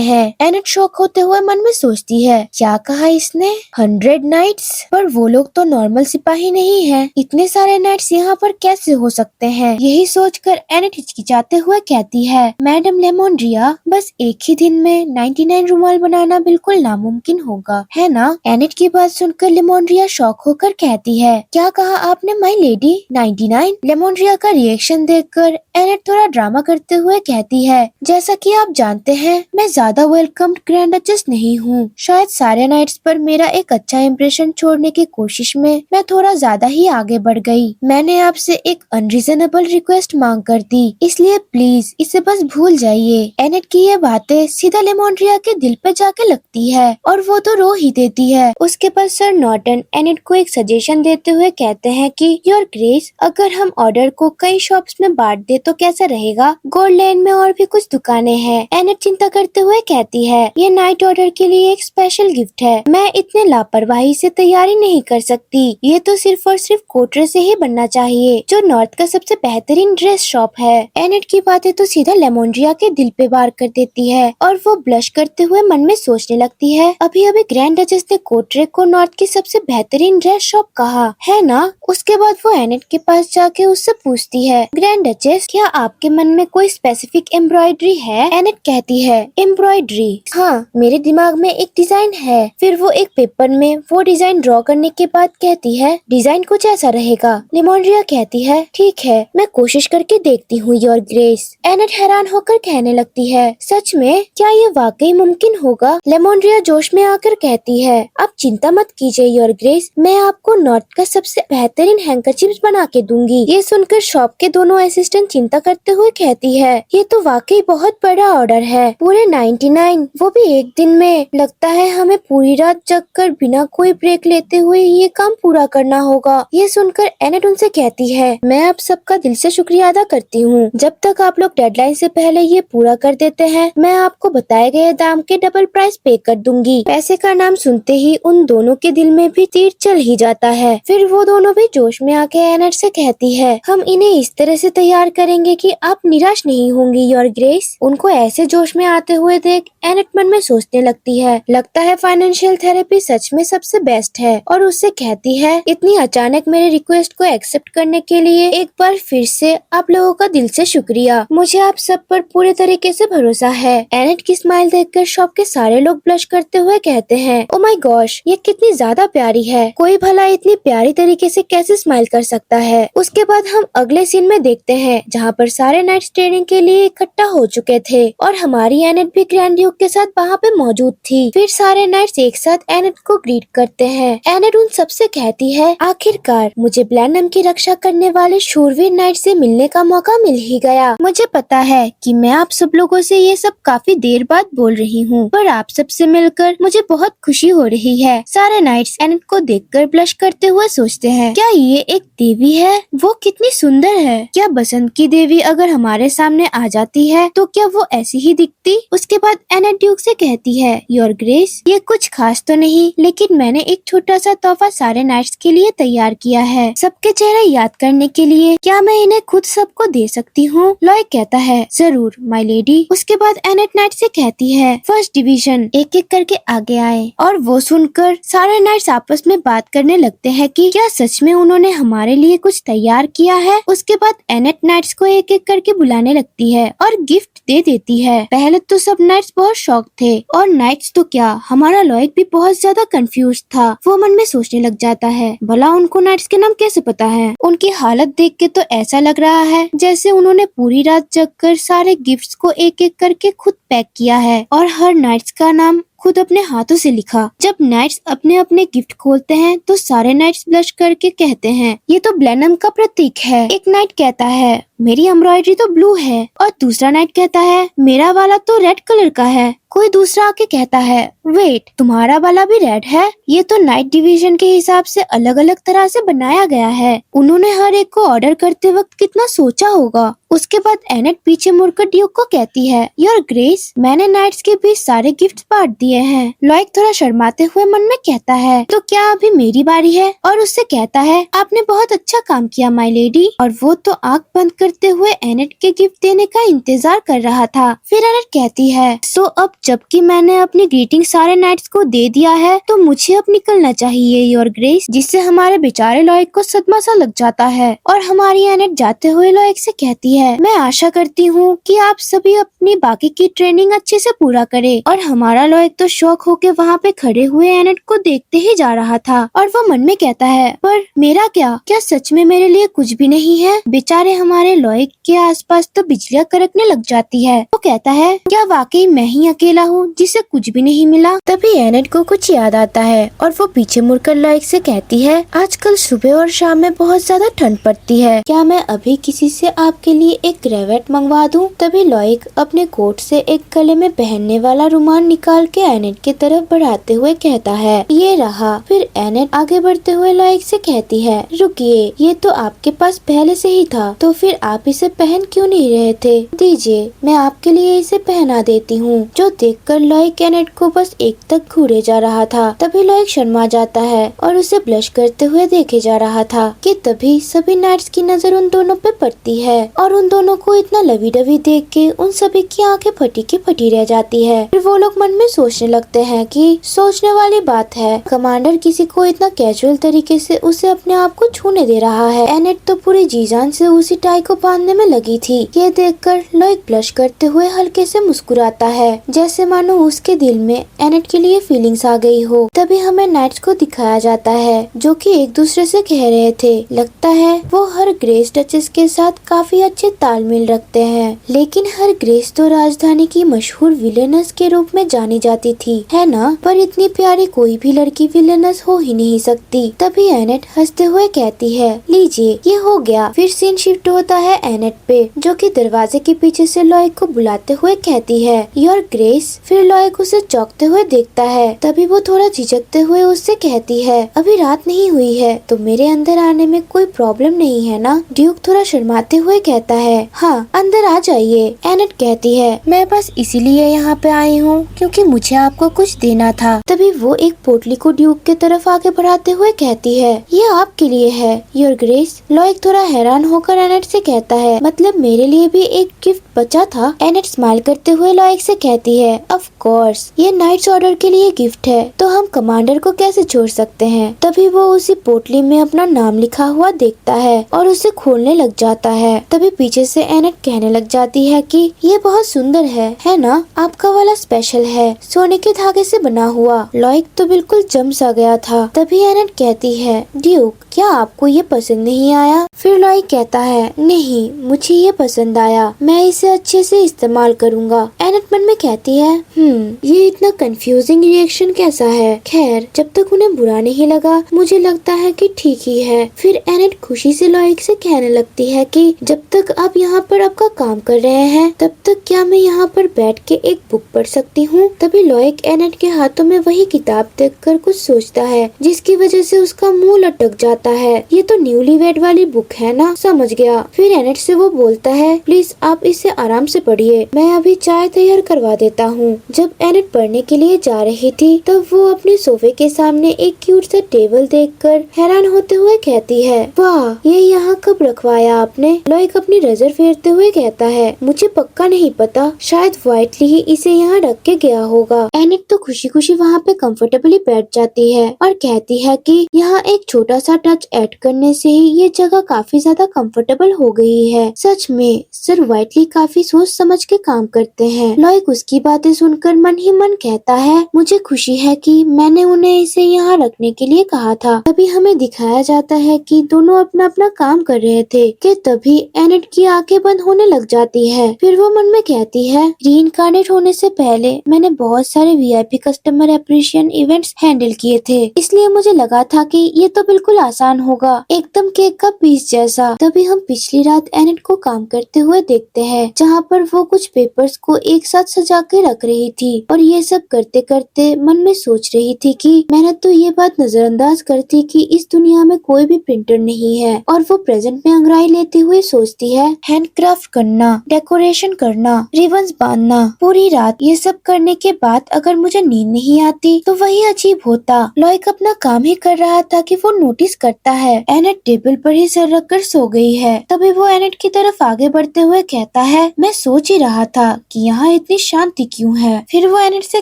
S1: हैं। एनेट शॉक होते हुए मन में सोचती है, क्या कहा इसने? 100 नाइट्स? पर वो लोग तो नॉर्मल सिपाही नहीं है, इतने सारे नाइट्स यहाँ पर कैसे हो सकते हैं? यही सोचकर एनेट हिचकिचाते हुए कहती है, मैडम लेमोंड्रिया, बस एक ही दिन में 99 रुमाल बनाना बिल्कुल नामुमकिन होगा, है ना? एनेट की बात सुनकर लेमोंड्रिया शॉक होकर कहती है, क्या कहा आपने माय लेडी? 99? लेमोंड्रिया का रिएक्शन देखकर एनेट थोड़ा ड्रामा करते हुए कहती है, जैसा कि आप जानते हैं मैं ज्यादा वेलकम्ड ग्रैंड डचेस नहीं हूँ। शायद सारे नाइट्स पर मेरा एक अच्छा इम्प्रेशन छोड़ने की कोशिश में मैं थोड़ा ज्यादा ही आगे बढ़ गई। मैंने आपसे एक अनरीजनेबल रिक्वेस्ट मांग कर दी, इसलिए प्लीज इसे बस भूल जाइए। एनेट की ये बातें सीधा लेमोंड्रिया के दिल पे जाके लगती है और वो तो रो ही देती है। उसके बाद सर नॉर्टन एनेट को एक सजेशन देते हुए कहते हैं कि योर ग्रेस, अगर हम ऑर्डर को कई शॉप्स में बांट दे तो कैसा रहेगा? गोल्ड लैंड में और भी कुछ दुकानें हैं। एनेट चिंता करते हुए कहती है, ये नाइट ऑर्डर के लिए एक स्पेशल गिफ्ट है, मैं इतने लापरवाही से तैयारी नहीं कर सकती। ये तो सिर्फ और सिर्फ कोटरे से ही बनना चाहिए, जो नॉर्थ का सबसे बेहतरीन ड्रेस शॉप है। एनेट की बातें तो सीधा लेमोंड्रिया के दिल पे वार कर देती है और वो ब्लश करते हुए मन में सोचने लगती है, अभी अभी ग्रैंड डचेस ने कोटरे को नॉर्थ की सबसे बेहतरीन ड्रेस शॉप कहा, है ना? उसके बाद वो एनेट के पास जाके उससे पूछती है, ग्रैंड डचेस, क्या आपके मन में कोई स्पेसिफिक एम्ब्रॉयडरी है? एनेट कहती है, एम्ब्रॉयडरी? हाँ, मेरे दिमाग में एक डिजाइन है। फिर वो एक पेपर में वो डिजाइन ड्रॉ करने के बाद कहती है, डिजाइन कुछ ऐसा रहेगा। लेमोंड्रिया कहती है, ठीक है, मैं कोशिश करके देखती हूँ योर ग्रेस। एनेट हैरान होकर होकर कहने लगती है, सच में क्या ये वाकई मुमकिन होगा? लेमोनिया जोश में आकर कहती है, आप चिंता मत कीजिए योर ग्रेस, मैं आपको नॉर्थ का सबसे बेहतरीन हैंकरचीफ बना के दूंगी। ये सुनकर शॉप के दोनों असिस्टेंट चिंता करते हुए कहती है, ये तो वाकई बहुत बड़ा ऑर्डर है, पूरे 99, वो भी एक दिन में। लगता है हमें पूरी रात जगकर बिना कोई ब्रेक लेते हुए ये काम पूरा करना होगा। ये सुनकर एनेट उनसे कहती है, मैं आप सबका दिल से शुक्रिया अदा करती हूँ। जब तक आप लोग डेडलाइन से पहले ये पूरा कर देते हैं, मैं आपको बताए गए दाम के डबल प्राइस पे कर दूंगी। पैसे का नाम सुनते ही उन दोनों के दिल में भी तीर चल ही जाता है। फिर वो दोनों भी जोश में आके एनेट से कहती है, हम इन्हें इस तरह से तैयार करेंगे कि आप निराश नहीं होंगी योर ग्रेस। उनको ऐसे जोश में आते हुए देख एनेट मन में सोचने लगती है, लगता है फाइनेंशियल थेरेपी सच में सबसे बेस्ट है। और उससे कहती है, इतनी अचानक मेरे रिक्वेस्ट को एक्सेप्ट करने के लिए एक बार फिर से आप लोगों का दिल से शुक्रिया। मुझे आप सब पर पूरे तरीके से भरोसा है। एनेट की स्माइल देखकर शॉप के सारे लोग ब्लश करते हुए कहते हैं, ओ माय गॉश, ये कितनी ज्यादा प्यारी है। कोई भला इतनी प्यारी तरीके से कैसे स्माइल कर सकता है। उसके बाद हम अगले सीन में देखते हैं जहाँ पर सारे नाइट्स ट्रेनिंग के लिए इकट्ठा हो चुके थे और हमारी एनेट भी ग्रैंड ड्यूक के साथ वहाँ पे मौजूद थी। फिर सारे नाइट्स एक साथ एनेट को ग्रीट करते हैं। एनेट उन सबसे कहती है, आखिरकार मुझे ब्लैनम की रक्षा करने वाले शूरवीर नाइट से मिलने का मौका मिल ही गया। मुझे पता है कि मैं आप सब लोगों से ये सब काफी देर बाद बोल रही हूँ, पर आप सबसे मिलकर मुझे बहुत खुशी हो रही है। सारे नाइट्स एनेट को देखकर ब्लश करते हुए सोचते हैं, क्या ये एक देवी है? वो कितनी सुंदर है। क्या बसंत की देवी अगर हमारे सामने आ जाती है तो क्या वो ऐसी ही दिखती? उसके बाद एनेट ड्यूक से कहती है, योर ग्रेस, ये कुछ खास तो नहीं, लेकिन मैंने एक छोटा सा तोहफा सारे नाइट्स के लिए तैयार किया है, सबके चेहरे याद करने के लिए। क्या मैं इन्हें खुद सबको दे सकती हूँ? लॉयक कहता है, जरूर माय लेडी। उसके बाद एनेट नाइट से कहती है, फर्स्ट डिवीजन एक एक करके आगे आए। और वो सुनकर सारे नाइट्स आपस में बात करने लगते हैं कि क्या सच में उन्होंने हमारे लिए कुछ तैयार किया है। उसके बाद एनेट नाइट्स को एक एक करके बुलाने लगती है और गिफ्ट दे देती है। पहले तो सब नाइट्स बहुत शॉक थे और नाइट्स तो क्या, हमारा लॉयक भी बहुत ज्यादा कंफ्यूज था। वो मन में सोचने लग जाता है, भला उनको नाइट्स के नाम कैसे पता है। उनकी हालत देख के तो ऐसा लग रहा है जैसे उन्होंने पूरी रात जगकर सारे गिफ्ट्स को एक एक करके खुद पैक किया है और हर नाइट्स का नाम खुद अपने हाथों से लिखा। जब नाइट्स अपने अपने गिफ्ट खोलते हैं तो सारे नाइट्स ब्लश करके कहते हैं, ये तो ब्लैनम का प्रतीक है। एक नाइट कहता है, मेरी एम्ब्रॉयडरी तो ब्लू है। और दूसरा नाइट कहता है, मेरा वाला तो रेड कलर का है। कोई दूसरा आके कहता है, वेट, तुम्हारा वाला भी रेड है? ये तो नाइट डिवीजन के हिसाब से अलग अलग तरह से बनाया गया है। उन्होंने हर एक को ऑर्डर करते वक्त कितना सोचा होगा। उसके बाद एनेट पीछे मुड़कर ड्यूक को कहती है, योर ग्रेस, मैंने नाइट्स के बीच सारे गिफ्ट बांट दिए हैं। लॉयक थोड़ा शर्माते हुए मन में कहता है, तो क्या अभी मेरी बारी है? और उससे कहता है, आपने बहुत अच्छा काम किया माय लेडी। और वो तो आंख बंद करते हुए एनेट के गिफ्ट देने का इंतजार कर रहा था। फिर एनेट कहती है, सो अब जबकि मैंने अपनी ग्रीटिंग सारे नाइट्स को दे दिया है तो मुझे अब निकलना चाहिए योर ग्रेस। जिससे हमारे बेचारे लॉयक को सदमा सा लग जाता है। और हमारी एनेट जाते हुए लॉयक से कहती है, मैं आशा करती हूँ कि आप सभी अपनी बाकी की ट्रेनिंग अच्छे से पूरा करें। और हमारा लॉयक तो शौक होके वहाँ पे खड़े हुए एनेट को देखते ही जा रहा था। और वो मन में कहता है, पर मेरा क्या सच में मेरे लिए कुछ भी नहीं है? बेचारे हमारे लॉयक के आसपास तो बिजलियाँ कड़कने लग जाती है। वो कहता है, क्या वाकई मैं ही अकेला हूँ जिसे कुछ भी नहीं मिला? तभी एनेट को कुछ याद आता है और वो पीछे मुड़कर लॉयक से कहती है, आजकल सुबह और शाम में बहुत ज्यादा ठंड पड़ती है, क्या मैं अभी किसी से आपके लिए एक ग्रेवेट मंगवा दूं? तभी लॉयक अपने कोट से एक गले में पहनने वाला रुमाल निकाल के एनेट की तरफ बढ़ाते हुए कहता है, ये रहा। फिर एनेट आगे बढ़ते हुए लॉयक से कहती है, रुकिए, ये तो आपके पास पहले से ही था, तो फिर आप इसे पहन क्यों नहीं रहे थे? दीजिए, मैं आपके लिए इसे पहना देती हूँ। जो देखकर लॉयक एनेट को बस एक तक घूरे जा रहा था। तभी लॉयक शर्मा जाता है और उसे ब्लश करते हुए देखे जा रहा था कि तभी सभी नाइट्स की नजर उन दोनों पे पड़ती है और उन दोनों को इतना लवी डवी देख के उन सभी की आंखें फटी की फटी रह जाती है। फिर वो लोग मन में सोचने लगते हैं कि सोचने वाली बात है, कमांडर किसी को इतना कैजुअल तरीके से उसे अपने आप को छूने दे रहा है। एनेट तो पूरी जी जान से उसी टाई को बांधने में लगी थी। ये देखकर लॉयक ब्लश करते हुए हल्के से मुस्कुराता है, जैसे मानो उसके दिल में एनेट के लिए फीलिंग्स आ गई हो। तभी हमें नाइट्स को दिखाया जाता है जो कि एक दूसरे से कह रहे थे लगता है वो हर ग्रेस डचेस के साथ काफी अच्छे तालमेल रखते हैं, लेकिन हर ग्रेस तो राजधानी की मशहूर विलेनस के रूप में जानी जाती थी, है ना? पर इतनी प्यारी कोई भी लड़की विलेनस हो ही नहीं सकती। तभी एनेट हंसते हुए कहती है, लीजिए ये हो गया। फिर सीन शिफ्ट होता है एनेट पे, जो कि दरवाजे के पीछे से लॉयक को बुलाते हुए कहती है, योर ग्रेस। फिर लॉयक उसे चौंकते हुए देखता है। तभी वो थोड़ा झिझकते हुए उससे कहती है, अभी रात नहीं हुई है तो मेरे अंदर आने में कोई प्रॉब्लम नहीं है ना? ड्यूक थोड़ा शर्माते हुए कहता है, हाँ अंदर आ जाइए। एनेट कहती है, मैं बस इसीलिए यहाँ पे आई हूँ क्योंकि मुझे आपको कुछ देना था। तभी वो एक पोटली को ड्यूक के तरफ आगे बढ़ाते हुए कहती है, ये आपके लिए है योर ग्रेस। लॉयक थोड़ा हैरान होकर एनेट से कहता है, मतलब मेरे लिए भी एक गिफ्ट बचा था? एनेट स्माइल करते हुए लॉयक से कहती है, ऑफ कोर्स ये नाइट्स ऑर्डर के लिए गिफ्ट है तो हम कमांडर को कैसे छोड़ सकते हैं। तभी वो उसी पोटली में अपना नाम लिखा हुआ देखता है और उसे खोलने लग जाता है। तभी पीछे से एनेट कहने लग जाती है कि ये बहुत सुंदर है ना? आपका वाला स्पेशल है, सोने के धागे से बना हुआ। लॉयक तो बिल्कुल जम सा गया था। तभी एनेट कहती है, ड्यूक क्या आपको ये पसंद नहीं आया? फिर लॉयक कहता है, नहीं मुझे ये पसंद आया, मैं इसे अच्छे से इस्तेमाल करूँगा। एनेट मन में कहती है, ये इतना कंफ्यूजिंग रिएक्शन कैसा है? खैर जब तक उन्हें बुरा नहीं लगा मुझे लगता है कि ठीक ही है। फिर एनेट खुशी से लॉयक से कहने लगती है कि जब तक आप यहाँ पर आपका काम कर रहे हैं तब तक क्या मैं यहाँ पर बैठ के एक बुक पढ़ सकती हूँ? तभी लॉयक एनेट के हाथों में वही किताब देखकर कुछ सोचता है, जिसकी वजह से उसका मुंह लटक जाता है। ये तो न्यूली वेड वाली बुक है ना? समझ गया। फिर एनेट से वो बोलता है, प्लीज आप इसे आराम से पढ़िए, मैं अभी चाय तैयार करवा देता हूँ। जब एनेट पढ़ने के लिए जा रही थी तब वो अपने सोफे के सामने एक क्यूट सा टेबल देखकर हैरान होते हुए कहती है, वाह ये यहाँ कब रखवाया आपने? लॉयक अपनी नजर फेरते हुए कहता है, मुझे पक्का नहीं पता, शायद वाइटली ही इसे यहाँ रख के गया होगा। एनेट तो खुशी खुशी वहाँ पे कंफर्टेबली बैठ जाती है और कहती है कि यहाँ एक छोटा सा टच ऐड करने से ही ये जगह काफी ज्यादा कंफर्टेबल हो गई है। सच में सर वाइटली काफी सोच समझ के काम करते हैं। लॉयक उसकी बातें सुनकर मन ही मन कहता है, मुझे खुशी है कि मैंने उन्हें इसे यहाँ रखने के लिए कहा था। तभी हमें दिखाया जाता है कि दोनों अपना अपना काम कर रहे थे कि तभी एनेट की आंखें बंद होने लग जाती है। फिर वो मन में कहती है, रीइंकार्नेट होने से पहले मैंने बहुत सारे VIP customer appreciation events handle किए थे, इसलिए मुझे लगा था कि ये तो बिल्कुल आसान होगा, एकदम केक का पीस जैसा। तभी हम पिछली रात एनेट को काम करते हुए देखते हैं, जहाँ पर वो कुछ पेपर्स को एक साथ सजा के रख रही थी और ये सब करते करते मन में सोच रही थी कि मैंने तो ये बात नजरअंदाज करती कि इस दुनिया में कोई भी प्रिंटर नहीं है। और वो प्रेजेंट में अंगड़ाई लेते हुए सोचती है, हैंडक्राफ्ट करना, डेकोरेशन करना, रिबन्स बांधना, पूरी रात ये सब करने के बाद अगर मुझे नींद नहीं आती तो वही अजीब होता। लॉयक अपना काम ही कर रहा था कि वो नोटिस करता है एनेट टेबल पर ही सर रखकर सो गई है। तभी वो एनेट की तरफ आगे बढ़ते हुए कहता है, मैं सोच ही रहा था कि यहाँ इतनी शांति क्यों है। फिर वो एनेट से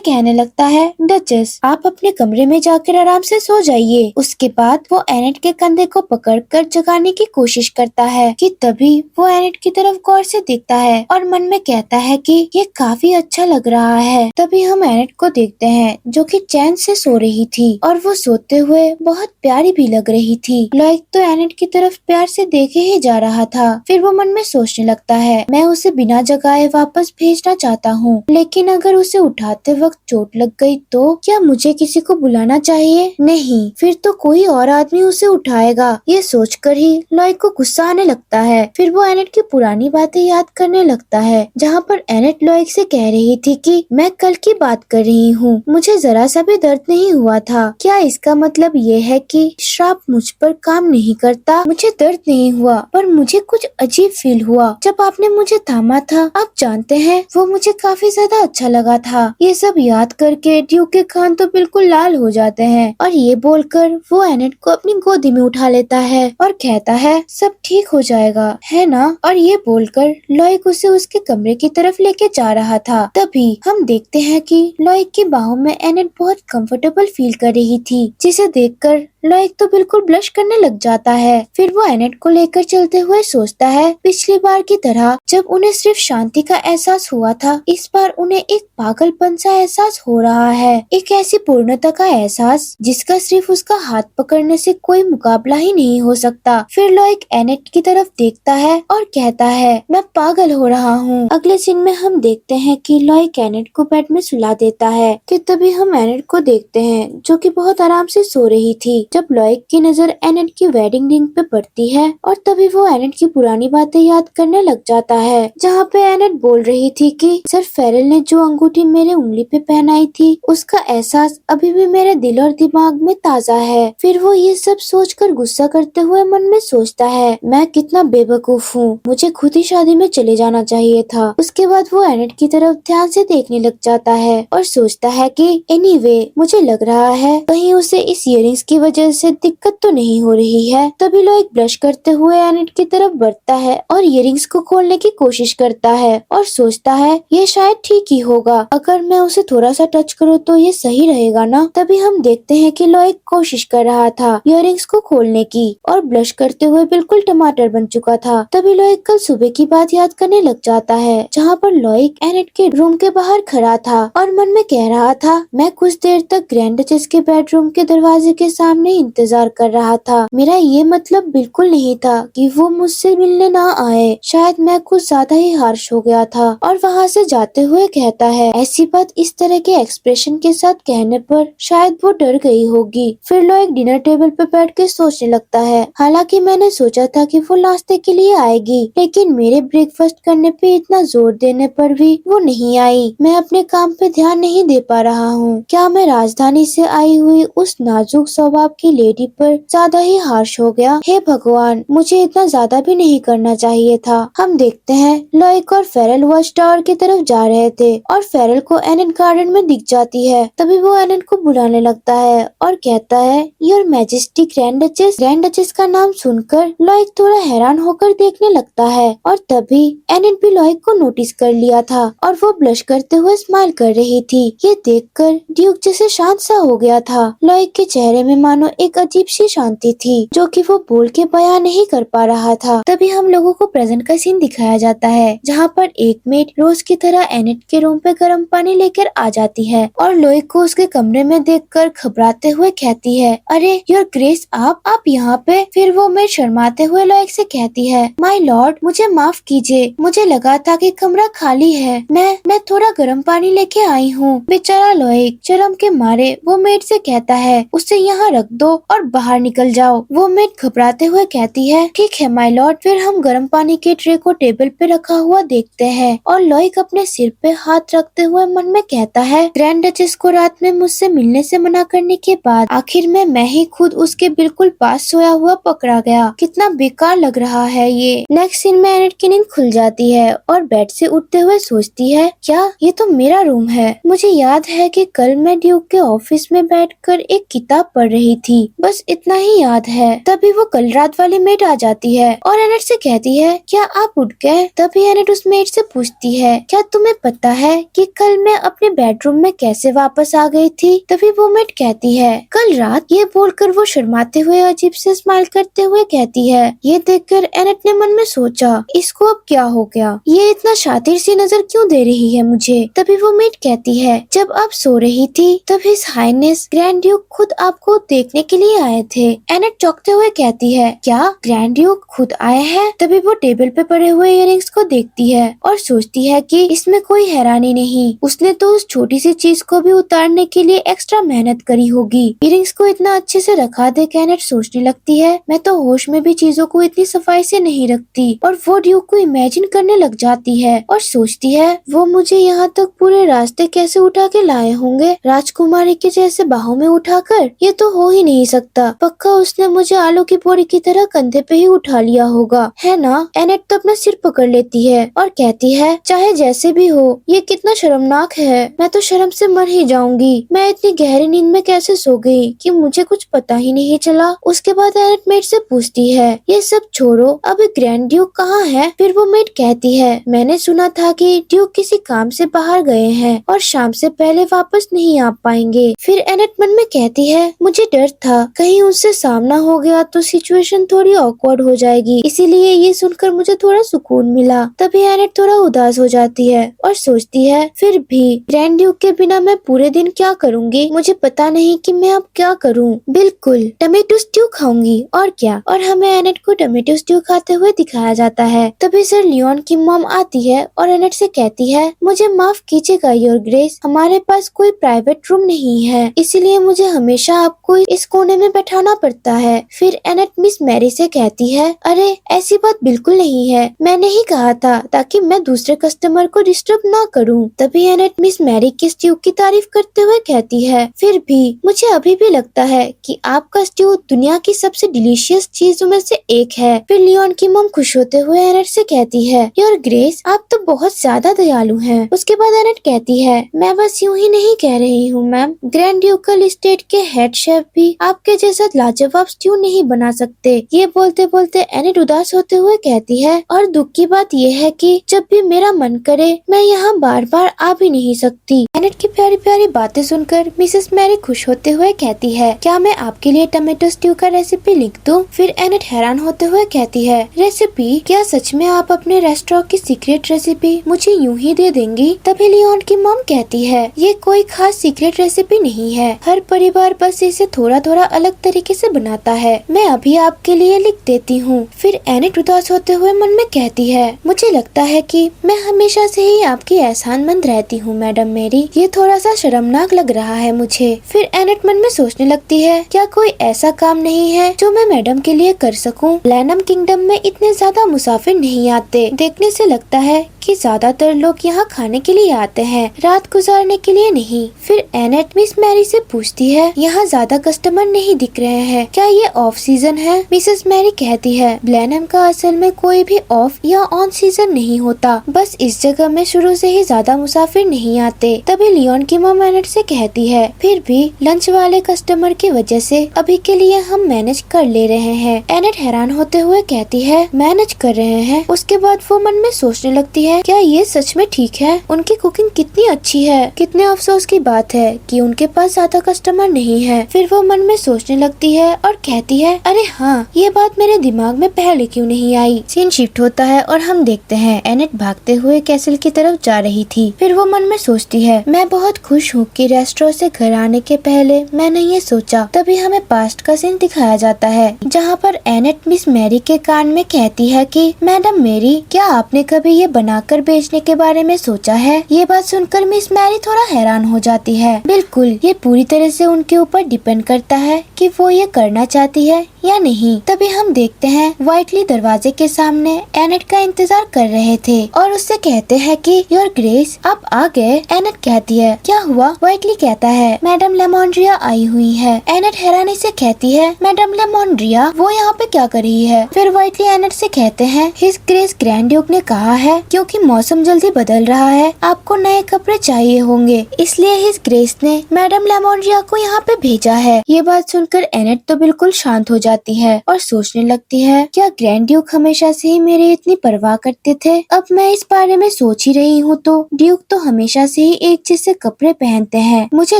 S1: कहने लगता है, डचेस आप अपने कमरे में जाकर आराम से सो जाइए। उसके बाद वो एनेट के कंधे को पकड़कर जगाने की कोशिश करता है कि तभी वो एनेट की तरफ गौर से देखता है और मन में कहता है कि ये काफी अच्छा लग रहा है। तभी हम एनेट को देखते हैं जो कि चैन से सो रही थी और वो सोते हुए बहुत प्यारी भी लग रही थी। लॉयक तो एनेट की तरफ प्यार से देखे ही जा रहा था। फिर वो मन में सोचने लगता है, मैं उसे बिना जगाए वापस भेजना चाहता हूँ, लेकिन अगर उसे उठाते वक्त चोट लग गई तो क्या मुझे किसी को बुलाना चाहिए? नहीं, फिर तो कोई और आदमी उसे उठाएगा। ये सोचकर ही लॉयक को गुस्सा आने लगता है। फिर वो एनेट की पुरानी बातें याद करने लगता है, जहाँ पर एनेट लॉयक से कह रही थी कि मैं कल की बात कर रही हूँ, मुझे जरा सा भी दर्द नहीं हुआ था। क्या इसका मतलब ये है कि श्राप मुझ पर काम नहीं करता? मुझे दर्द नहीं हुआ पर मुझे कुछ अजीब फील हुआ जब आपने मुझे थामा था। आप जानते हैं वो मुझे काफी काफी ज्यादा अच्छा लगा था। ये सब याद करके ड्यूक के कान तो बिल्कुल लाल हो जाते हैं और ये बोलकर वो एनेट को अपनी गोदी में उठा लेता है और कहता है सब ठीक हो जाएगा, है ना। और ये बोलकर लॉयक उसे उसके कमरे की तरफ लेके जा रहा था। तभी हम देखते हैं कि लॉयक की बाहों में एनेट बहुत कंफर्टेबल फील कर रही थी, जिसे देखकर लॉयक तो बिल्कुल ब्लश करने लग जाता है। फिर वो एनेट को लेकर चलते हुए सोचता है पिछली बार की तरह जब उन्हें सिर्फ शांति का एहसास हुआ था, इस बार उन्हें एक पागलपन सा एहसास हो रहा है, एक ऐसी पूर्णता का एहसास जिसका सिर्फ उसका हाथ पकड़ने से कोई मुकाबला ही नहीं हो सकता। फिर लॉयक एनेट की तरफ देखता है और कहता है मैं पागल हो रहा हूँ। अगले सीन में हम देखते हैं कि लॉयक एनेट को बेड में सुला देता है कि तभी हम एनेट को देखते हैं जो कि बहुत आराम से सो रही थी। जब लॉयक की नजर एनेट की वेडिंग रिंग पे पड़ती है और तभी वो एनेट की पुरानी बातें याद करने लग जाता है, जहाँ पे एनेट बोल रही थी कि सर फेरल ने जो अंगूठी मेरे उंगली पे पहनाई थी उसका एहसास अभी भी मेरे दिल और दिमाग में ताजा है। फिर वो ये सब सोचकर गुस्सा करते हुए मन में सोचता है मैं कितना बेवकूफ हूँ, मुझे खुद ही शादी में चले जाना चाहिए था। उसके बाद वो एनेट की तरफ ध्यान से देखने लग जाता है और सोचता है कि एनीवे मुझे लग रहा है कहीं उसे इस इयरिंग्स की वजह से दिक्कत तो नहीं हो रही है। तभी लॉयक ब्लश करते हुए एनेट की तरफ बढ़ता है और इयरिंग्स को खोलने की कोशिश करता है और सोचता है ये शायद ठीक ही होगा, अगर मैं उसे थोड़ा सा टच करूँ तो ये सही रहेगा ना। तभी हम देखते हैं कि लॉयक कोशिश कर रहा था इयरिंग्स को खोलने की और ब्लश करते हुए बिल्कुल टमाटर बन चुका था। तभी लॉयक कल सुबह की बात याद करने लग जाता है, जहाँ पर लॉयक एनेट के रूम के बाहर खड़ा था और मन में कह रहा था मैं कुछ देर तक ग्रैंड डचेस के बेडरूम के दरवाजे के सामने इंतजार कर रहा था। मेरा ये मतलब बिल्कुल नहीं था कि वो मुझसे मिलने ना आए, शायद मैं कुछ ज्यादा ही हार्श हो गया था। और वहाँ से जाते हुए कहता है ऐसी बात इस तरह के एक्सप्रेशन के साथ कहने पर शायद वो डर गई होगी। फिर लॉयक डिनर टेबल पे बैठ के सोचने लगता है हालांकि मैंने सोचा था कि वो नाश्ते के लिए आएगी, लेकिन मेरे ब्रेकफास्ट करने पे इतना जोर देने पर भी वो नहीं आई। मैं अपने काम पे ध्यान नहीं दे पा रहा हूँ। क्या मैं राजधानी से आई हुई उस नाजुक स्वभाव की लेडी पर ज्यादा ही हार्श हो गया? हे भगवान, मुझे इतना ज्यादा भी नहीं करना चाहिए था। हम देखते हैं लॉयक और फेरल वॉच टावर की तरफ जा रहे थे और फेरल को एनेट गार्डन में दिख जाती है। तभी वो एनेट को बुलाने लगता है और कहता है your majesty grand duchess. Grand duchess का नाम सुनकर लॉयक थोड़ा हैरान होकर देखने लगता है और तभी एनेट भी लॉयक को नोटिस कर लिया था और वो ब्लश करते हुए स्माइल कर रही थी। ये देखकर ड्यूक जैसे शांत सा हो गया था। लॉयक के चेहरे में मानो एक अजीब सी शांति थी जो कि वो बोल के बयां नहीं कर पा रहा था। तभी हम लोगों को प्रेजेंट का सीन दिखाया जाता है, जहाँ पर एक मेड रोज की तरह एनेट के रूम पे गर्म पानी लेकर आ जाती है और लॉयक को उसके कमरे में देखकर घबराते हुए कहती है अरे योर ग्रेस आप यहाँ पे। फिर वो मेड शर्माते हुए लॉयक से कहती है माय लॉर्ड मुझे माफ कीजिए, मुझे लगा था कि कमरा खाली है, मैं थोड़ा गर्म पानी लेके आई हूँ। बेचारा लॉयक शर्म के मारे वो मेड से कहता है उसे यहाँ रख दो और बाहर निकल जाओ। वो मेड घबराते हुए कहती है ठीक है माय लॉर्ड। फिर हम गर्म पानी के ट्रे को टेबल पे रखा हुआ देखते हैं और लॉयक अपने सिर पे हाथ रखते हुए मन में कहता है ग्रैंड डचेस को रात में मुझसे मिलने से मना करने के बाद आखिर में मैं ही खुद उसके बिल्कुल पास सोया हुआ पकड़ा गया, कितना बेकार लग रहा है ये। नेक्स्ट सीन में एनेट की नींद खुल जाती है और बेड से उठते हुए सोचती है क्या ये तो मेरा रूम है। मुझे याद है कि कल मैं ड्यूक के ऑफिस में बैठकर एक किताब पढ़ रही थी, बस इतना ही याद है। तभी वो कल रात वाली मेड आ जाती है और एनेट से कहती है क्या आप उठ गए? तभी एनेट उस मेड से पूछती है क्या तुम्हें पता है कि कल मैं अपने बेडरूम में कैसे वापस आ गई थी? तभी वो मेड कहती है कल रात। ये बोलकर वो शर्माते हुए अजीब से स्माइल करते हुए कहती है। ये देखकर एनेट ने मन में सोचा इसको अब क्या हो गया, ये इतना शातिर सी नजर क्यों दे रही है मुझे। तभी वो मेड कहती है जब आप सो रही थी तब हिज हाइनेस ग्रैंड ड्यूक खुद आपको देखने के लिए आए थे। एनेट चौंकते हुए कहती है क्या ग्रैंड ड्यूक खुद आए हैं? तभी वो टेबल पे पड़े हुए इयरिंग्स को देखती है और सोचती है कि इसमें कोई हैरानी नहीं, उसने तो उस छोटी सी चीज को भी उतारने के लिए एक्स्ट्रा मेहनत करी होगी। इयरिंग्स को इतना अच्छे से रखा देख एनेट सोचने लगती है मैं तो होश में भी चीजों को इतनी सफाई से नहीं रखती। और वो ड्यूक को इमेजिन करने लग जाती है और सोचती है वो मुझे यहाँ तक पूरे रास्ते कैसे उठा के लाए होंगे, राजकुमारी के जैसे बाहों में उठाकर। ये तो हो ही नहीं सकता, पक्का उसने मुझे आलू की बोरी की तरह कंधे पे ही उठा लिया होगा, है ना। एनेट तो अपना सिर पकड़ लेती है और कहती है चाहे जैसे भी हो, ये कितना शर्मनाक है। मैं तो शर्म से मर ही जाऊंगी। मैं इतनी गहरी नींद में कैसे सो गई कि मुझे कुछ पता ही नहीं चला। उसके बाद एनेट मेड से पूछती है, ये सब छोड़ो, अब ग्रैंड ड्यूक कहाँ है? फिर वो मेड कहती है, मैंने सुना था कि ड्यूक किसी काम से बाहर गए हैं और शाम से पहले वापस नहीं आ पाएंगे। फिर एनेट मन में कहती है, मुझे डर था कहीं उनसे सामना हो गया तो सिचुएशन थोड़ी ऑकवर्ड हो जाएगी, इसीलिए ये सुनकर मुझे थोड़ा सुकून मिला। तभी एनेट थोड़ा उदास हो जाती है और सोचती है, फिर भी ग्रैंड ड्यूक के बिना मैं पूरे दिन क्या करूँगी? मुझे पता नहीं कि मैं अब क्या करूँ। बिल्कुल टमेटो स्ट्यू खाऊंगी और क्या। और हमें एनेट को टमेटो स्ट्यू खाते हुए दिखाया जाता है। तभी सर लियोन की मॉम आती है और एनेट से कहती है, मुझे माफ कीजिएगा योर ग्रेस, हमारे पास कोई प्राइवेट रूम नहीं है, इसीलिए मुझे हमेशा आपको इस कोने में बैठाना पड़ता है। फिर एनेट मिस मैरी से कहती है, अरे ऐसी बात बिल्कुल नहीं है, मैंने ही कहा था ताकि मैं दूसरे कस्टमर को डिस्टर्ब ना करूं। तभी एनेट मिस मैरी के स्ट्यू की तारीफ करते हुए कहती है, फिर भी मुझे अभी भी लगता है कि आपका स्ट्यू दुनिया की सबसे डिलीशियस चीजों में से एक है। फिर लियोन की मॉम खुश होते हुए एनेट से कहती है, योर ग्रेस आप तो बहुत ज्यादा दयालु हैं। उसके बाद एनेट कहती है, मैं बस यूं ही नहीं कह रही हूँ मैम, ग्रैंड ड्यूकल एस्टेट के हेड शेफ भी आपके जैसा लाजवाब स्ट्यू नहीं बना सकते। ये बोलते बोलते एनेट उदास होते हुए कहती है, और दुख की बात ये है कि जब भी मेरा मन करे मैं यहाँ बार बार आ भी नहीं सकती। एनेट की प्यारी प्यारी बातें सुनकर मिसेस मैरी खुश होते हुए कहती है, क्या मैं आपके लिए टमेटो स्ट्यू का रेसिपी लिख दूं? फिर एनेट हैरान होते हुए कहती है, रेसिपी? क्या सच में आप अपने रेस्टोरेंट की सीक्रेट रेसिपी मुझे यूं ही दे देंगी? तभी लियोन की मॉम कहती है, ये कोई खास सीक्रेट रेसिपी नहीं है, हर परिवार बस इसे थोड़ा थोड़ा अलग तरीके से बनाता है, मैं अभी आपके लिए लिख देती हूँ। फिर एनेट उदास होते हुए मन में कहती है, मुझे लगता है कि मैं हमेशा से ही आपकी एहसानमंद रहती हूँ मैडम मेरी, ये थोड़ा सा शर्मनाक लग रहा है मुझे। फिर एनेट मन में सोचने लगती है, क्या कोई ऐसा काम नहीं है जो मैं मैडम के लिए कर सकूं? प्लैनम किंगडम में इतने ज्यादा मुसाफिर नहीं आते, देखने से लगता है कि ज्यादातर लोग यहाँ खाने के लिए आते हैं, रात गुजारने के लिए नहीं। फिर एनेट मिस मैरी से पूछती है, यहाँ ज्यादा कस्टमर नहीं दिख रहे हैं, क्या ये ऑफ सीजन है? मिसेस मैरी कहती है, ब्लैनम का असल में कोई भी ऑफ या ऑन सीजन नहीं होता, बस इस जगह में शुरू से ही ज्यादा मुसाफिर नहीं आते। तभी लियोन की मॉम एनेट से कहती है, फिर भी लंच वाले कस्टमर की वजह से अभी के लिए हम मैनेज कर ले रहे हैं। एनेट हैरान होते हुए कहती है, मैनेज कर रहे हैं? उसके बाद वो मन में सोचने लगती है, क्या ये सच में ठीक है? उनकी कुकिंग कितनी अच्छी है, कितने अफसोस की बात है कि उनके पास ज्यादा कस्टमर नहीं है। फिर वो मन में सोचने लगती है और कहती है, अरे हाँ, ये बात मेरे दिमाग में पहले क्यों नहीं आई। सीन शिफ्ट होता है और हम देखते हैं एनेट भागते हुए कैसल की तरफ जा रही थी। फिर वो मन में सोचती है, मैं बहुत खुश हूँ कि रेस्टोरेंट से घर आने के पहले मैंने ये सोचा। तभी हमें पास्ट का सीन दिखाया जाता है जहाँ पर एनेट मिस मैरी के कान में कहती है कि मैडम मेरी, क्या आपने कभी ये बनाकर बेचने के बारे में सोचा है? ये बात सुनकर मिस मैरी थोड़ा हैरान हो जाती है। बिल्कुल, ये पूरी तरह से उनके ऊपर डिपेंड करता है कि वो ये करना चाहती है या नहीं। तभी हम देखते हैं व्हाइटली दरवाजे के सामने एनेट का इंतजार कर रहे थे और उससे कहते हैं कि योर ग्रेस आप आ गए। एनेट कहती है, क्या हुआ? व्हाइटली कहता है, मैडम लेमोन्ड्रिया आई हुई है। एनेट हैरानी से कहती है, मैडम लेमोन्ड्रिया, वो यहाँ पे क्या कर रही है? फिर व्हाइटली एनेट से कहते हैं, हिज ग्रेस ग्रैंड ड्यूक ने कहा है क्योंकि मौसम जल्दी बदल रहा है, आपको नए कपड़े चाहिए होंगे, इसलिए हिज ग्रेस ने मैडम लेमोन्ड्रिया को यहाँ पे भेजा है। ये बात सुनकर एनेट तो बिल्कुल शांत हो जाती है और सोचने लगती है, क्या ग्रैंड ड्यूक हमेशा से ही मेरी इतनी परवाह करते थे? अब मैं इस बारे में सोच ही रही हूँ तो ड्यूक तो हमेशा से ही एक जैसे कपड़े पहनते हैं, मुझे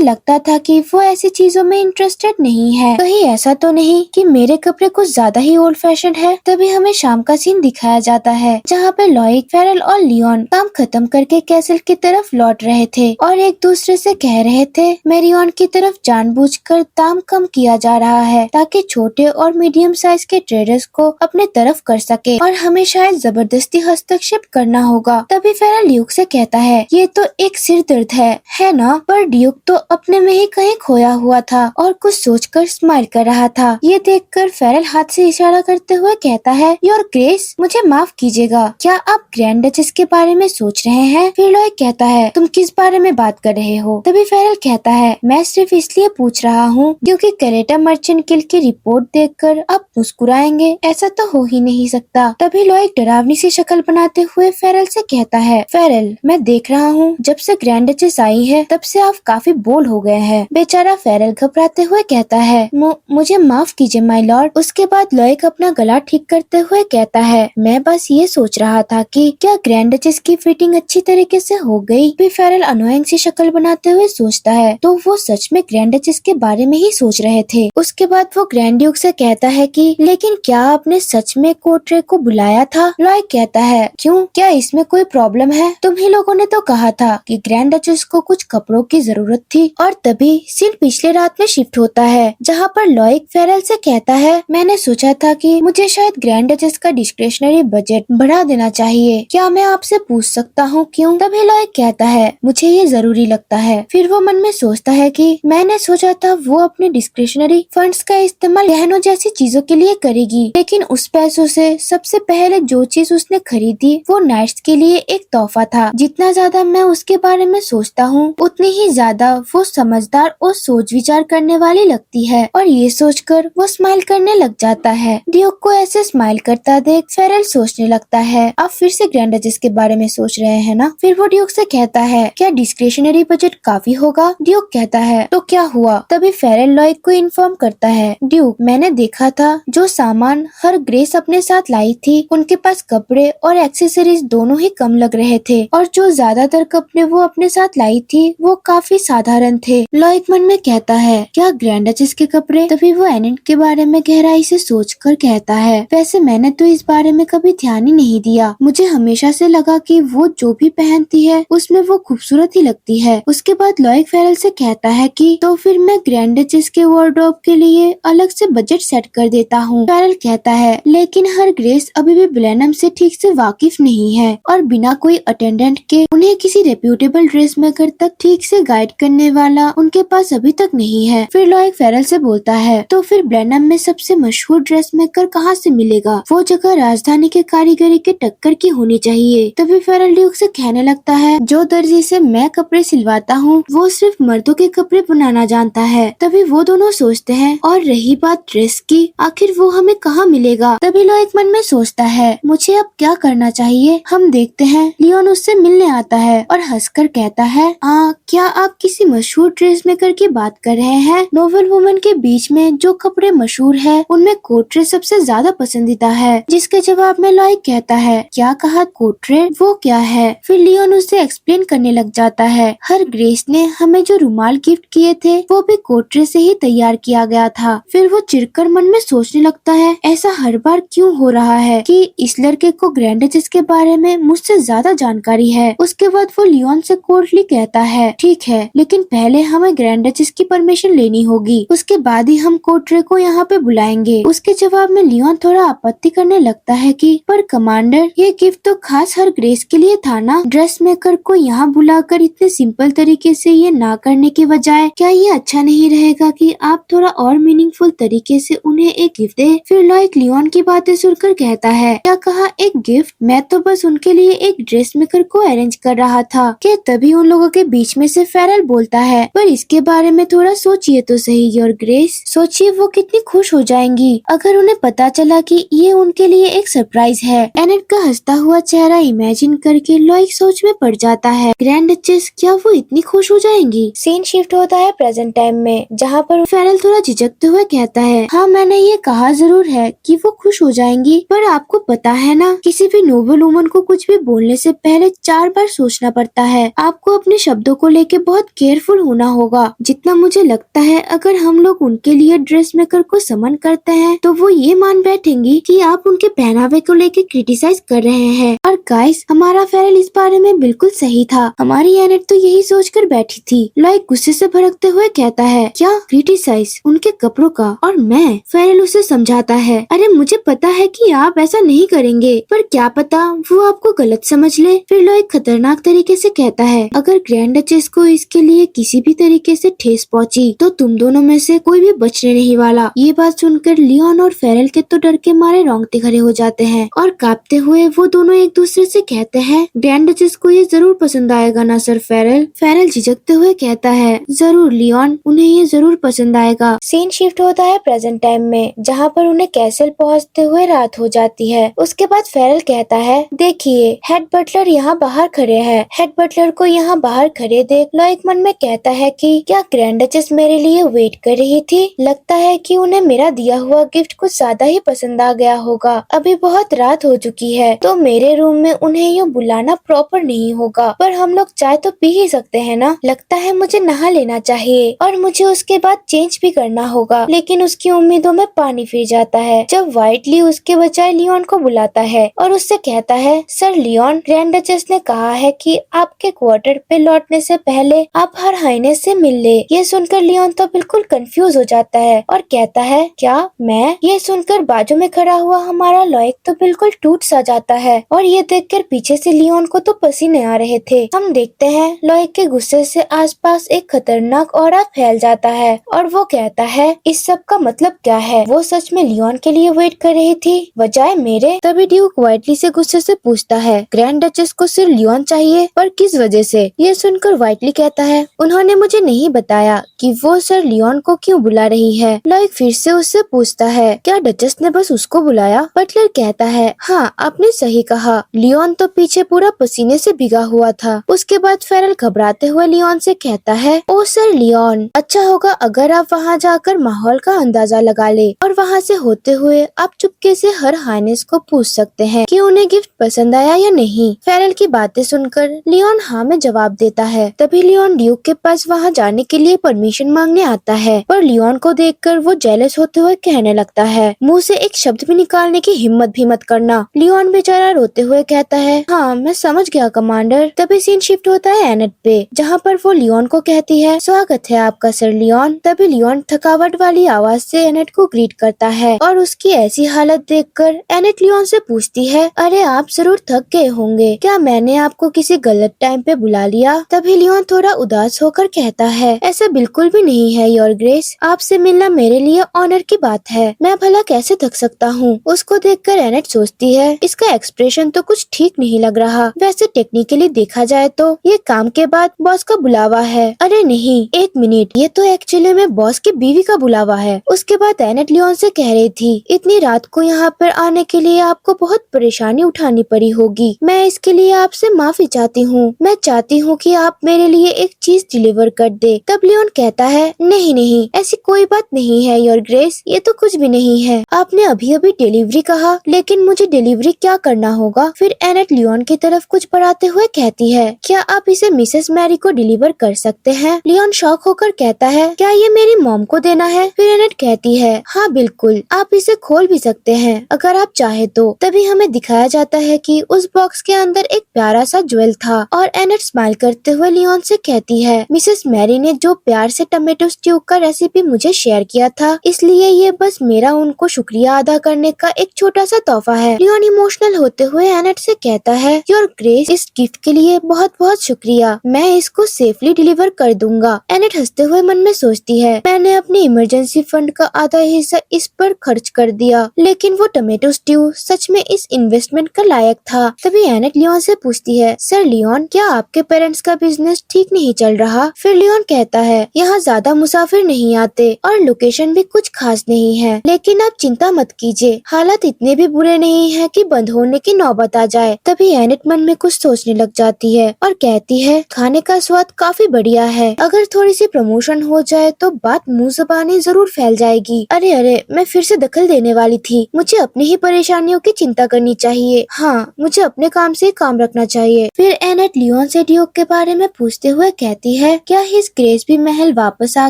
S1: लगता था कि वो ऐसी चीजों में इंटरेस्टेड नहीं है, कहीं ऐसा तो नहीं कि मेरे कपड़े कुछ ज्यादा ही ओल्ड फैशन है। तभी हमें शाम का सीन दिखाया जाता है जहाँ पे लॉइक, फेरल और लियोन काम खत्म करके कैसल की तरफ लौट रहे थे और एक दूसरे से कह रहे थे, मैरियन की तरफ जानबूझकर दाम कम किया जा रहा है ताकि छोटे और मीडियम साइज के ट्रेडर्स को अपने तरफ कर सके और हमें शायद जबरदस्ती हस्तक्षेप करना होगा। तभी फेरल ड्यूक से कहता है, ये तो एक सिर दर्द है ना? पर ड्यूक तो अपने में ही कहीं खोया हुआ था और कुछ सोचकर स्माइल कर रहा था। ये देखकर फेरल हाथ से इशारा करते हुए कहता है, योर ग्रेस, मुझे माफ कीजिएगा, क्या आप ग्रैंड डचेस के बारे में सोच रहे हैं? फिर लॉइक कहता है, तुम किस बारे में बात कर रहे हो? तभी फेरल कहता है, मैं सिर्फ इसलिए पूछ रहा हूँ क्योंकि कैरेटा मर्चेंट गिल्ड की रिपोर्ट देख देखकर आप मुस्कुराएंगे, ऐसा तो हो ही नहीं सकता। तभी लॉयक डरावनी सी शक्ल बनाते हुए फेरल से कहता है, फेरल मैं देख रहा हूँ जब से ग्रैंड डचेस आई है तब से आप काफी बोल्ड हो गए हैं। बेचारा फेरल घबराते हुए कहता है, मुझे माफ कीजिए माय लॉर्ड। उसके बाद लॉयक अपना गला ठीक करते हुए कहता है, मैं बस ये सोच रहा था कि क्या ग्रैंड डचेस की फिटिंग अच्छी तरीके से हो गई। भी फेरल अनोइंग सी शक्ल बनाते हुए सोचता है तो वो सच में ग्रैंड डचेस के बारे में ही सोच रहे थे। उसके बाद वो ग्रैंड ड्यूक से कहता है कि लेकिन क्या आपने सच में कोर्ट्रे को बुलाया था। लॉयक कहता है, क्यों, क्या इसमें कोई प्रॉब्लम है? तुम ही लोगों ने तो कहा था कि ग्रैंड डचेस को कुछ कपड़ों की जरूरत थी। और तभी सीन पिछले रात में शिफ्ट होता है जहाँ पर लॉयक फेरल से कहता है, मैंने सोचा था कि मुझे शायद ग्रैंड डचेस का डिस्क्रिशनरी बजट बढ़ा देना चाहिए, क्या मैं आपसे पूछ सकता हूँ क्यों? तभी लॉयक कहता है, मुझे ये जरूरी लगता है। फिर वो मन में सोचता है कि मैंने सोचा था वो अपने डिस्क्रिशनरी फंड्स का इस्तेमाल गहनों जैसी चीजों के लिए करेगी, लेकिन उस पैसों से सबसे पहले जो चीज उसने खरीदी वो नाइट्स के लिए एक तोहफा था। जितना ज्यादा मैं उसके बारे में सोचता हूँ उतनी ही ज्यादा वो समझदार और सोच विचार करने वाली लगती है। और ये सोचकर वो स्माइल करने लग जाता है। ड्यूक को ऐसे स्माइल करता देख फेरल सोचने लगता है, आप फिर से ग्रैंड डचेस के बारे में सोच रहे हैं ना? फिर वो ड्यूक से कहता है, क्या डिस्क्रिशनरी बजट काफी होगा? ड्यूक कहता है, तो क्या हुआ? तभी फेरल लॉयक को इन्फॉर्म करता है, ड्यूक मैंने देखा था जो सामान हर ग्रेस अपने साथ लाई थी उनके पास कपड़े और एक्सेसरीज दोनों ही कम लग रहे थे, और जो ज्यादातर कपड़े वो अपने साथ लाई थी वो काफी साधारण थे। लॉयक मन में कहता है, क्या ग्रैंड डचेस के कपड़े? तभी वो एनेट के बारे में गहराई से सोचकर कहता है, वैसे मैंने तो इस बारे में कभी ध्यान ही नहीं दिया, मुझे हमेशा से लगा कि वो जो भी पहनती है उसमें वो खूबसूरत ही लगती है। उसके बाद लॉयक फेरल से कहता है कि तो फिर मैं ग्रैंड डचेस के वार्डरोब के लिए अलग से बजट सेट कर देता हूँ। फेरल कहता है, लेकिन हर ग्रेस अभी भी ब्लेनम से ठीक से वाकिफ नहीं है और बिना कोई अटेंडेंट के उन्हें किसी रेप्यूटेबल ड्रेस मेकर तक ठीक से गाइड करने वाला उनके पास अभी तक नहीं है। फिर लॉयक फेरल से बोलता है, तो फिर ब्लेनम में सबसे मशहूर ड्रेस मेकर कहाँ से मिलेगा? वो जगह राजधानी के कारीगरी के टक्कर की होनी चाहिए। तभी फेरल ड्यूक से कहने लगता है, जो दर्जी से मैं कपड़े सिलवाता हूँ वो सिर्फ मर्दों के कपड़े बनाना जानता है। तभी वो दोनों सोचते हैं, और रही बात ड्रेस की, आखिर वो हमें कहाँ मिलेगा? तभी लॉयक मन में सोचता है, मुझे अब क्या करना चाहिए? हम देखते हैं। लियोन उससे मिलने आता है और हंसकर कहता है, क्या आप किसी मशहूर ड्रेस मेकर की बात कर रहे हैं? नोबल वुमन के बीच में जो कपड़े मशहूर है उनमें कोट ड्रेस सबसे ज्यादा पसंदीदा है। जिसके जवाब में लॉयक कहता है, क्या कहा कोट ड्रेस? वो क्या है? फिर लियोन उसे एक्सप्लेन करने लग जाता है, हर ग्रेस ने हमें जो रुमाल गिफ्ट किए थे वो भी कोट ड्रेस से ही तैयार किया गया था। फिर वो चिढ़कर मन में सोचने लगता है, ऐसा हर बार क्यों हो रहा है कि इस लड़के को ग्रैंड डचेस के बारे में मुझसे ज्यादा जानकारी है। उसके बाद वो लियोन से कोल्डली कहता है, ठीक है, लेकिन पहले हमें ग्रैंड डचेस की परमिशन लेनी होगी, उसके बाद ही हम कोट्रे को यहाँ पे बुलाएंगे। उसके जवाब में लियोन थोड़ा आपत्ति करने लगता है कि पर कमांडर, ये गिफ्ट तो खास हर ग्रेस के लिए था ना? ड्रेस मेकर को यहाँ बुलाकर इतने सिंपल तरीके से ये ना करने के बजाय क्या ये अच्छा नहीं रहेगा कि आप थोड़ा और मीनिंगफुल तरीके से उन्हें एक गिफ्ट दे? फिर लॉयक लियोन की बातें सुनकर कहता है, क्या कहा एक गिफ्ट? मैं तो बस उनके लिए एक ड्रेस मेकर को अरेंज कर रहा था। कि तभी उन लोगों के बीच में से फेरल बोलता है, पर इसके बारे में थोड़ा सोचिए तो सही योर ग्रेस, सोचिए वो कितनी खुश हो जाएंगी अगर उन्हें पता चला कि ये उनके लिए एक सरप्राइज है। एनेट का हंसता हुआ चेहरा इमेजिन करके लॉयक सोच में पड़ जाता है, ग्रैंड डचेस, क्या वो इतनी खुश हो जाएंगी? सीन शिफ्ट होता है प्रेजेंट टाइम में, जहाँ पर फेरल थोड़ा झिझकते हुए कहता है, हाँ मैंने ये कहा जरूर है कि वो खुश हो जाएंगी, पर आपको पता है ना, किसी भी नोबल वुमन को कुछ भी बोलने से पहले 4 बार सोचना पड़ता है। आपको अपने शब्दों को लेके बहुत केयरफुल होना होगा। जितना मुझे लगता है अगर हम लोग उनके लिए ड्रेस मेकर को समन करते हैं तो वो ये मान बैठेंगी कि आप उनके पहनावे को लेके क्रिटिसाइज कर रहे हैं। और गाइस, हमारा फेरल इस बारे में बिल्कुल सही था, हमारी एनेट तो यही सोचकर बैठी थी। लॉयक गुस्से से भड़कते हुए कहता है, क्या क्रिटिसाइज उनके कपड़ों का? और मैं? फेरल उसे समझाता है, अरे मुझे पता है कि आप ऐसा नहीं करेंगे, पर क्या पता वो आपको गलत समझ ले। फिर लॉयक खतरनाक तरीके से कहता है, अगर ग्रैंड डचेस को इसके लिए किसी भी तरीके से ठेस पहुंची तो तुम दोनों में से कोई भी बचने नहीं वाला। ये बात सुनकर लियोन और फेरल के तो डर के मारे रोंगटे खड़े हो जाते हैं और कांपते हुए वो दोनों एक दूसरे से कहते हैं, ग्रैंड डचेस को ये जरूर पसंद आएगा ना सर फेरल? फेरल झिझकते हुए कहता है, जरूर लियोन, उन्हें ये जरूर पसंद आएगा। सीन शिफ्ट होता है प्रेजेंट टाइम में, जहाँ पर उन्हें कैसल पहुँचते हुए रात हो जाती है। उसके बाद फेरल कहता है, देखिए हेड बटलर यहाँ बाहर खड़े हैं। हेड बटलर को यहाँ बाहर खड़े देख लॉइक मन में कहता है कि क्या ग्रैंड डचेस मेरे लिए वेट कर रही थी। लगता है कि उन्हें मेरा दिया हुआ गिफ्ट कुछ ज्यादा ही पसंद आ गया होगा। अभी बहुत रात हो चुकी है तो मेरे रूम में उन्हें यूँ बुलाना प्रॉपर नहीं होगा, पर हम लोग चाय तो पी ही सकते हैं ना। लगता है मुझे नहा लेना चाहिए और मुझे उसके बाद चेंज भी करना होगा। लेकिन उसकी उम्मीदों में पानी फिर जाता है जब व्हाइटली उसके बजाय लियोन को बुलाता है और उससे कहता है, सर लियोन, ग्रैंड डचेस ने कहा है कि आपके क्वार्टर पे लौटने से पहले आप हर हाइनेस से मिल ले। ये सुनकर लियोन तो बिल्कुल कंफ्यूज हो जाता है और कहता है, क्या मैं? ये सुनकर बाजू में खड़ा हुआ हमारा लॉइक तो बिल्कुल टूट सा जाता है और ये देखकर पीछे से लियोन को तो पसीने आ रहे थे। हम देखते हैं लॉइक के गुस्से से आसपास एक खतरनाक ऑरा फैल जाता है और वो कहता है, इस सब का मतलब क्या है? वो सच में लियोन के लिए वेट कर रही थी बजाय मेरे? तभी ड्यूक व्हाइटली से गुस्से से पूछता है, ग्रैंड डचेस को सिर्फ लियोन चाहिए, पर किस वजह से? ये सुनकर व्हाइटली कहता है, उन्होंने मुझे नहीं बताया कि वो सर लियोन को क्यों बुला रही है। लॉइक फिर से उससे पूछता है, क्या डचेस ने बस उसको बुलाया? बटलर कहता है, हाँ आपने सही कहा, लियोन तो पीछे पूरा पसीने से भीगा हुआ था। उसके बाद फेरल घबराते हुए लियोन से कहता है, ओ सर लियोन, अच्छा होगा अगर आप वहाँ जाकर माहौल का अंदाजा लगा ले और वहाँ से होते हुए आप चुपके से हर हाइनेस को पूछ सकते हैं कि उन्हें गिफ्ट पसंद आया या नहीं। फेरल की बातें सुनकर लियोन हाँ में जवाब देता है। तभी लियोन ड्यूक के पास वहाँ जाने के लिए परमिशन मांगने आता है, पर लियोन को देखकर वो जेलस होते हुए कहने लगता है, मुंह से एक शब्द भी निकालने की हिम्मत भी मत करना। लियोन बेचारा रोते हुए कहता है, हाँ मैं समझ गया कमांडर। तभी सीन शिफ्ट होता है एनेट पे, जहाँ पर वो लियोन को कहती है, स्वागत है आपका सर लियोन। तभी लियोन थकावट वाली आवाज से एनेट को ग्रीट करता है और उसकी ऐसी हालत देखकर एनेट लियोन से पूछती है, अरे आप जरूर थक गए होंगे, क्या मैंने आपको किसी गलत टाइम पे बुला लिया? तभी लियोन थोड़ा उदास होकर कहता है, ऐसा बिल्कुल भी नहीं है योर ग्रेस, आपसे मिलना मेरे लिए ऑनर की बात है, मैं भला कैसे थक सकता हूँ। उसको देखकर एनेट सोचती है, इसका एक्सप्रेशन तो कुछ ठीक नहीं लग रहा। वैसे टेक्निकली देखा जाए तो ये काम के बाद बॉस का बुलावा है। अरे नहीं, एक मिनट, ये तो एक्चुअली में बॉस की बीवी का बुलावा है। उसके बाद एनेट लियोन से कह रही थी, इतनी रात को यहाँ पर आने के लिए आपको बहुत परेशानी उठानी पड़ी होगी, मैं इसके लिए आपसे माफी चाहती हूँ। मैं चाहती हूँ कि आप मेरे लिए एक चीज डिलीवर कर दे। तब लियोन कहता है, नहीं नहीं, ऐसी कोई बात नहीं है योर ग्रेस, ये तो कुछ भी नहीं है। आपने अभी अभी डिलीवरी कहा, लेकिन मुझे डिलीवरी क्या करना होगा? फिर एनेट लियोन की तरफ कुछ बढ़ाते हुए कहती है, क्या आप इसे मिसेस मैरी को डिलीवर कर सकते हैं? लियोन शॉक होकर कहता है, क्या ये मेरी मॉम को देना है? फिर एनेट कहती है, हाँ बिल्कुल, आप इसे खोल भी सकते हैं अगर आप चाहे तो। तभी हमें दिखाया जाता है कि उस बॉक्स के अंदर एक प्यारा सा ज्वेल था और एनेट स्माइल करते हुए लियोन से कहती है, मिसेस मैरी ने जो प्यार से टमेटो स्ट्यू का रेसिपी मुझे शेयर किया था, इसलिए ये बस मेरा उनको शुक्रिया अदा करने का एक छोटा सा तोहफा है। लियोन इमोशनल होते हुए एनेट से कहता है, योर ग्रेस, इस गिफ्ट के लिए बहुत बहुत शुक्रिया, मैं इसको सेफली डिलीवर कर दूंगा। एनेट हंसते हुए मन में सोचती है, मैंने अपने इमरजेंसी फंड का आधा हिस्सा इस पर खर्च कर दिया, लेकिन वो टमेटो स्ट्यू सच में इस इन्वेस्टमेंट का लायक था। तभी एनेट लियोन से पूछती है, सर लियोन, क्या आपके पेरेंट्स का बिजनेस ठीक नहीं चल रहा? फिर लियोन कहता है, यहाँ ज्यादा मुसाफिर नहीं आते और लोकेशन भी कुछ खास नहीं है, लेकिन आप चिंता मत कीजिए, हालात इतने भी बुरे नहीं है कि बंद होने की नौबत आ जाए। तभी एनेट मन में कुछ सोचने लग जाती है और कहती है, खाने का स्वाद काफी बढ़िया है, अगर थोड़ी सी प्रमोशन हो जाए तो बात मुंह ज़बानी जरूर फैल जाएगी। अरे अरे, मैं फिर से दखल देने वाली थी, मुझे अपनी ही परेशानियों की चिंता करनी चाहिए। हाँ, मुझे अपने काम से काम रखना चाहिए। फिर एनेट लियोन से ड्यूक के बारे में पूछते हुए कहती है, क्या हिज ग्रेस भी महल वापस आ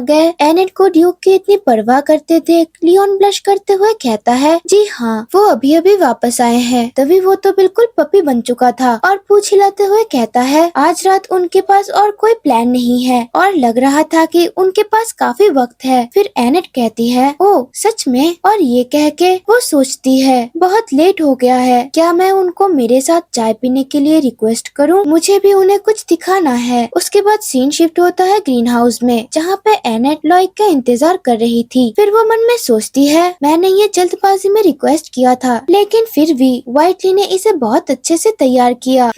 S1: गए? एनेट को ड्यूक की इतनी परवाह करते देख लियोन ब्लश करते हुए कहता है, जी हाँ, वो अभी अभी वापस आए हैं। तभी वो तो बिल्कुल पपी बन चुका था और पूछ हिलाते हुए कहता है, आज रात उनके पास और कोई प्लान नहीं है और लग रहा था कि उनके पास काफी वक्त है। फिर एनेट कहती है, ओ सच में? और ये कह के वो सोचती है, बहुत लेट हो गया है, क्या मैं उनको मेरे साथ चाय पीने के लिए रिक्वेस्ट करूं? मुझे भी उन्हें कुछ दिखाना है। उसके बाद सीन शिफ्ट होता है ग्रीन हाउस में, जहाँ पे एनेट लॉइक का इंतजार कर रही थी। फिर वो मन में सोचती है, मैंने ये जल्दबाजी में रिक्वेस्ट किया था, लेकिन फिर भी व्हाइटली ने इसे बहुत अच्छे से तैयार किया।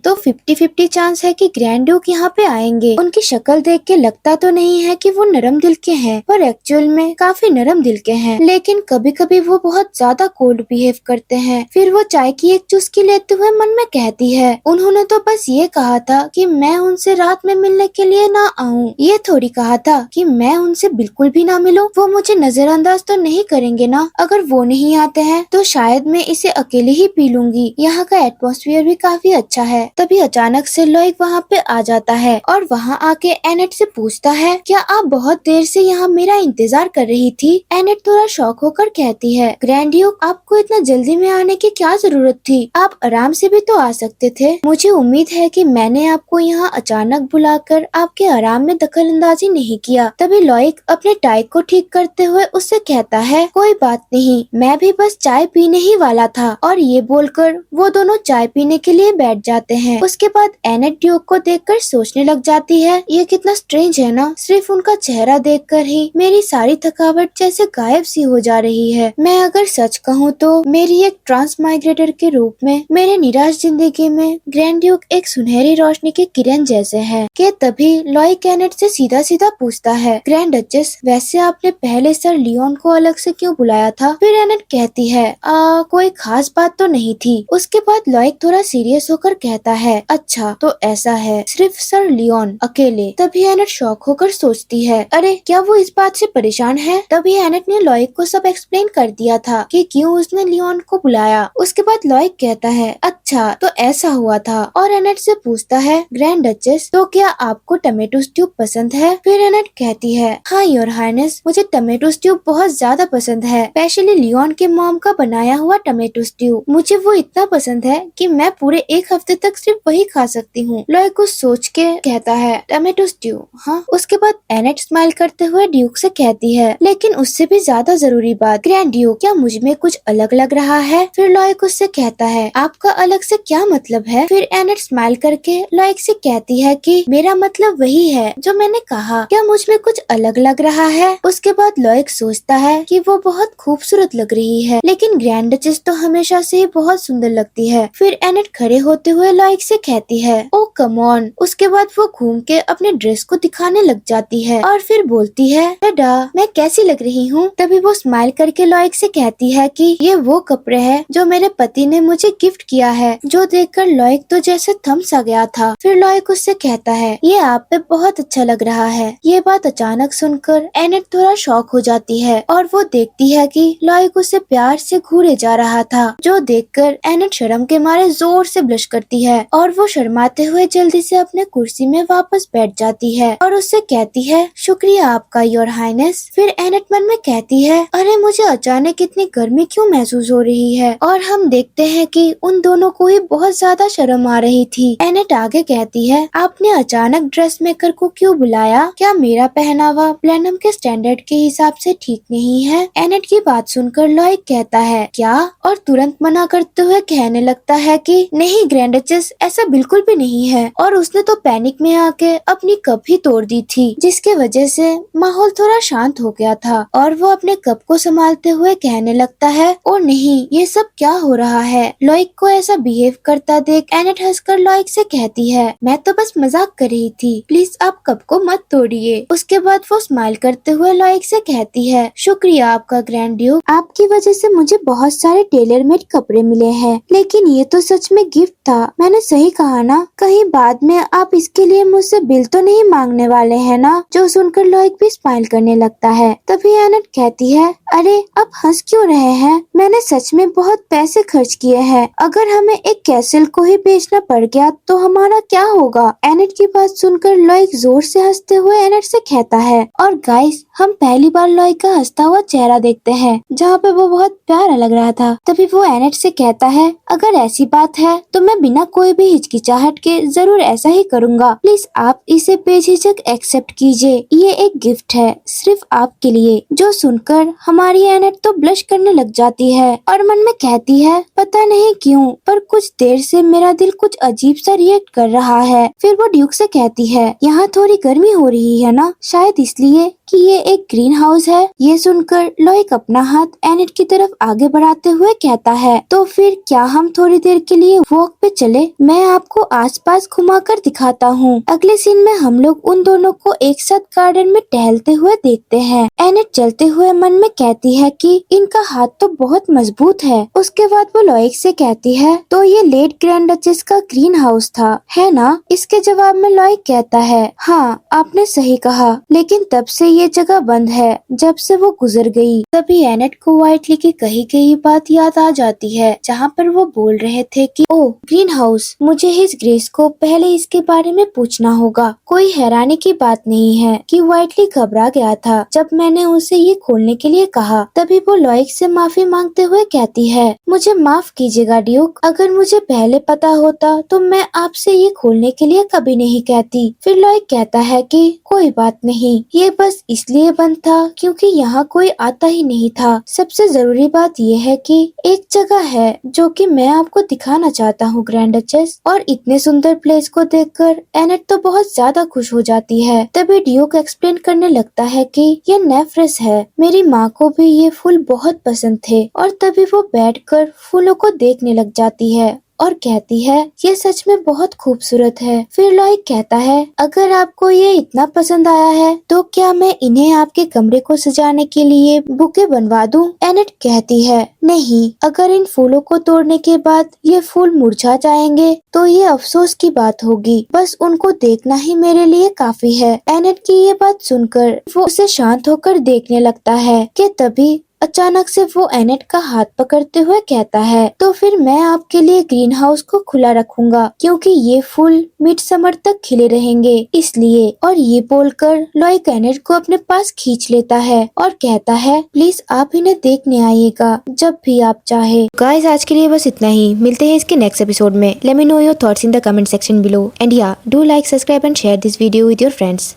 S1: तो 50-50 चांस है कि ग्रैंड ड्यूक यहाँ पे आएंगे। उनकी शक्ल देख के लगता तो नहीं है कि वो नरम दिल के हैं, पर एक्चुअल में काफी नरम दिल के हैं, लेकिन कभी कभी वो बहुत ज्यादा कोल्ड बिहेव करते हैं। फिर वो चाय की एक चुस्की लेते हुए मन में कहती है, उन्होंने तो बस ये कहा था कि मैं उनसे रात में मिलने के लिए ना आऊं। ये थोड़ी कहा था कि मैं उनसे बिल्कुल भी ना मिलूं। वो मुझे नजरअंदाज तो नहीं करेंगे ना? अगर वो नहीं आते हैं तो शायद मैं इसे अकेले ही पी लूंगी। यहाँ का एटमॉस्फेयर भी काफी अच्छा है। तभी अचानक से लॉइक वहाँ पे आ जाता है और वहाँ आके एनेट से पूछता है, क्या आप बहुत देर से यहाँ मेरा इंतजार कर रही थी? एनेट थोड़ा शॉक होकर कहती है, ग्रैंड ड्यूक, आपको इतना जल्दी में आने की क्या जरूरत थी? आप आराम से भी तो आ सकते थे। मुझे उम्मीद है कि मैंने आपको यहाँ अचानक बुलाकर आपके आराम में दखल अंदाजी नहीं किया। तभी लॉइक अपने टाई को ठीक करते हुए उससे कहता है, कोई बात नहीं, मैं भी बस चाय पीने ही वाला था। और ये बोलकर वो दोनों चाय पीने के लिए बैठ जाते हैं। उसके बाद एनेट ड्यूक को देखकर सोचने लग जाती है, ये कितना स्ट्रेंज है ना, सिर्फ उनका चेहरा देखकर ही मेरी सारी थकावट जैसे गायब सी हो जा रही है। मैं अगर सच कहूँ तो मेरी एक ट्रांस माइग्रेटर के रूप में मेरे निराश जिंदगी में ग्रैंड ड्यूक एक सुनहरी रोशनी की किरण जैसे है। कि तभी लॉइक एनेट से सीधा सीधा पूछता है, ग्रैंड डचेस, वैसे आपने पहले सर लियोन को अलग से क्यों बुलाया था? फिर एनेट कहती है, कोई खास बात तो नहीं थी। उसके बाद लॉइक थोड़ा सीरियस होकर कहता है, अच्छा तो ऐसा है, सिर्फ सर लियोन अकेले। तभी एनेट शॉक होकर सोचती है, अरे क्या वो इस बात से परेशान है? तभी एनेट ने लॉइक को सब एक्सप्लेन कर दिया था कि क्यों उसने लियोन को बुलाया। उसके बाद लॉइक कहता है, अच्छा तो ऐसा हुआ था। और एनेट से पूछता है, ग्रैंड डचेस, तो क्या आपको टमेटो स्ट्यू पसंद है? फिर एनेट कहती है, हाँ योर हाइनेस, मुझे टमेटो स्ट्यू बहुत ज्यादा पसंद है, स्पेशली लियोन के मॉम का बनाया हुआ टमेटो स्ट्यू। मुझे वो इतना पसंद है कि मैं पूरे एक हफ्ते तक सिर्फ वही खा सकती हूँ। लॉइक कुछ सोच के कहता है, टमेटो स्ट्यू, हाँ। उसके बाद एनेट स्माइल करते हुए ड्यूक से कहती है, लेकिन उससे भी ज्यादा जरूरी बात, ग्रैंड ड्यूक, क्या मुझ में कुछ अलग लग रहा है? फिर लॉइक उससे कहता है, आपका अलग से क्या मतलब है? फिर एनेट स्माइल करके लॉइक से कहती है कि मेरा मतलब वही है जो मैंने कहा, क्या मुझ में कुछ अलग लग रहा है? उसके बाद लॉइक सोचता है कि वो बहुत खूबसूरत लग रही है, लेकिन ग्रैंड डचेस तो हमेशा से ही बहुत सुंदर लगती है। फिर एनेट खड़े होते हुए लॉइक से कहती है, ओ कम ऑन। उसके बाद वो घूम के अपने ड्रेस को दिखाने लग जाती है और फिर बोलती है, डा मैं कैसी लग रही हूँ? तभी वो स्माइल करके लॉइक से कहती है कि ये वो कपड़े हैं जो मेरे पति ने मुझे गिफ्ट किया है। जो देखकर लॉइक तो जैसे थम सा गया था। फिर लॉइक उससे कहता है, ये आप पे बहुत अच्छा लग रहा है। ये बात अचानक सुनकर एनेट थोड़ा शॉक हो जाती है और वो देखती है कि लॉइक उसे प्यार से घूरे जा रहा था। जो देखकर एनेट शर्म के मारे जोर से ब्लश करती है और वो शर्माते हुए जल्दी से अपने कुर्सी में वापस बैठ जाती है और उससे कहती है, शुक्रिया आपका योर हाइनेस। फिर एनेट मन में कहती है, अरे मुझे अचानक इतनी गर्मी क्यों महसूस हो रही है? और हम देखते हैं कि उन दोनों को ही बहुत ज्यादा शर्म आ रही थी। एनेट आगे कहती है, आपने अचानक ड्रेस मेकर को क्यों बुलाया? क्या मेरा पहनावा प्लेनम के स्टैंडर्ड के हिसाब से ठीक नहीं है? एनेट की बात सुनकर लॉइक कहता है, क्या? और तुरंत मना करते हुए कहने लगता है कि नहीं ग्रैंड डचेस, ऐसा बिल्कुल भी नहीं है। और उसने तो पैनिक में आके अपनी कप ही तोड़ दी थी, जिसके वजह से माहौल थोड़ा शांत हो गया था। और वो अपने कप को संभालते हुए कहने लगता है, ओ नहीं, ये सब क्या हो रहा है? लॉइक को ऐसा बिहेव करता देख एनेट हंसकर लॉइक से कहती है, मैं तो बस मजाक कर रही थी, प्लीज आप कप को मत तोड़िए। उसके बाद वो स्माइल करते हुए लॉइक से कहती है, शुक्रिया आपका ग्रैंड ड्यूक, आपकी वजह से मुझे बहुत सारे टेलर मेड कपड़े मिले हैं, लेकिन ये तो सच में गिफ्ट था। मैंने सही कहा ना? कहीं बाद में आप इसके लिए मुझसे बिल तो नहीं मांगने वाले हैं ना? जो सुनकर लॉइक भी स्माइल करने लगता है। तभी एनेट कहती है, अरे अब हंस क्यों रहे हैं? मैंने सच में बहुत पैसे खर्च किए हैं। अगर हमें एक कैसल को ही बेचना पड़ गया तो हमारा क्या होगा? एनेट की बात सुनकर लॉइक जोर से हंसते हुए एनेट से कहता है, और गाइस, हम पहली बार लॉइक का हंसता हुआ चेहरा देखते हैं, जहाँ पे वो बहुत प्यारा लग रहा था। तभी वो एनेट से कहता है, अगर ऐसी बात है तो मैं बिना कोई भी हिचकिचाहट के जरूर ऐसा ही करूँगा। प्लीज आप इसे बेझिझक एक्सेप्ट कीजिए, ये एक गिफ्ट है सिर्फ आपके लिए। जो सुनकर हमारी एनेट तो ब्लश करने लग जाती है और मन में कहती है, पता नहीं क्यों पर कुछ देर से मेरा दिल कुछ अजीब सा रिएक्ट कर रहा है। फिर वो ड्यूक से कहती है, यहाँ थोड़ी गर्मी हो रही है ना? शायद इसलिए कि ये एक ग्रीन हाउस है। ये सुनकर लॉयक अपना हाथ एनेट की तरफ आगे बढ़ाते हुए कहता है, तो फिर क्या हम थोड़ी देर के लिए वॉक पे चले? मैं आपको आसपास घुमाकर दिखाता हूँ। अगले सीन में हम लोग उन दोनों को एक साथ गार्डन में टहलते हुए देखते हैं। एनेट चलते हुए मन में कहती है कि इनका हाथ तो बहुत मजबूत है। उसके बाद वो लॉयक से कहती है, तो ये लेट ग्रैंड डचेस का ग्रीन हाउस था, है ना? इसके जवाब में लॉयक कहता है, हाँ आपने सही कहा, लेकिन तब से ये जगह बंद है जब से वो गुजर गई। तभी एनेट को व्हाइटली की कही गई बात याद आ जाती है, जहाँ पर वो बोल रहे थे कि ओह ग्रीन हाउस, मुझे हिज ग्रेस को पहले इसके बारे में पूछना होगा। कोई हैरानी की बात नहीं है कि व्हाइटली घबरा गया था जब मैंने उसे ये खोलने के लिए कहा। तभी वो लॉयक से माफी मांगते हुए कहती है, मुझे माफ कीजिएगा ड्यूक, अगर मुझे पहले पता होता तो मैं आपसे ये खोलने के लिए कभी नहीं कहती। फिर लॉयक कहता है कि कोई बात नहीं, ये बस इसलिए बंद था क्योंकि यहाँ कोई आता ही नहीं था। सबसे जरूरी बात ये है कि एक जगह है जो कि मैं आपको दिखाना चाहता हूँ ग्रैंड डचेस। और इतने सुंदर प्लेस को देखकर एनेट तो बहुत ज्यादा खुश हो जाती है। तभी ड्यूक एक्सप्लेन करने लगता है कि ये नेफ्रेस है, मेरी माँ को भी ये फूल बहुत पसंद थे। और तभी वो बैठकर फूलों को देखने लग जाती है और कहती है, ये सच में बहुत खूबसूरत है। फिर लॉयक कहता है, अगर आपको ये इतना पसंद आया है तो क्या मैं इन्हें आपके कमरे को सजाने के लिए बुके बनवा दूं? एनेट कहती है, नहीं, अगर इन फूलों को तोड़ने के बाद ये फूल मुरझा जाएंगे तो ये अफसोस की बात होगी। बस उनको देखना ही मेरे लिए काफी है। एनेट की ये बात सुनकर वो उसे शांत होकर देखने लगता है कि तभी अचानक से वो एनेट का हाथ पकड़ते हुए कहता है, तो फिर मैं आपके लिए ग्रीन हाउस को खुला रखूंगा क्योंकि ये फूल मिड समर तक खिले रहेंगे इसलिए। और ये बोलकर लॉयक एनेट को अपने पास खींच लेता है और कहता है, प्लीज आप इन्हें देखने आइएगा जब भी आप चाहे। गाइस आज के लिए बस इतना ही, मिलते हैं इसके नेक्स्ट एपिसोड में। Let me know your thoughts in the comment section below and या do like, subscribe and share this video with your friends.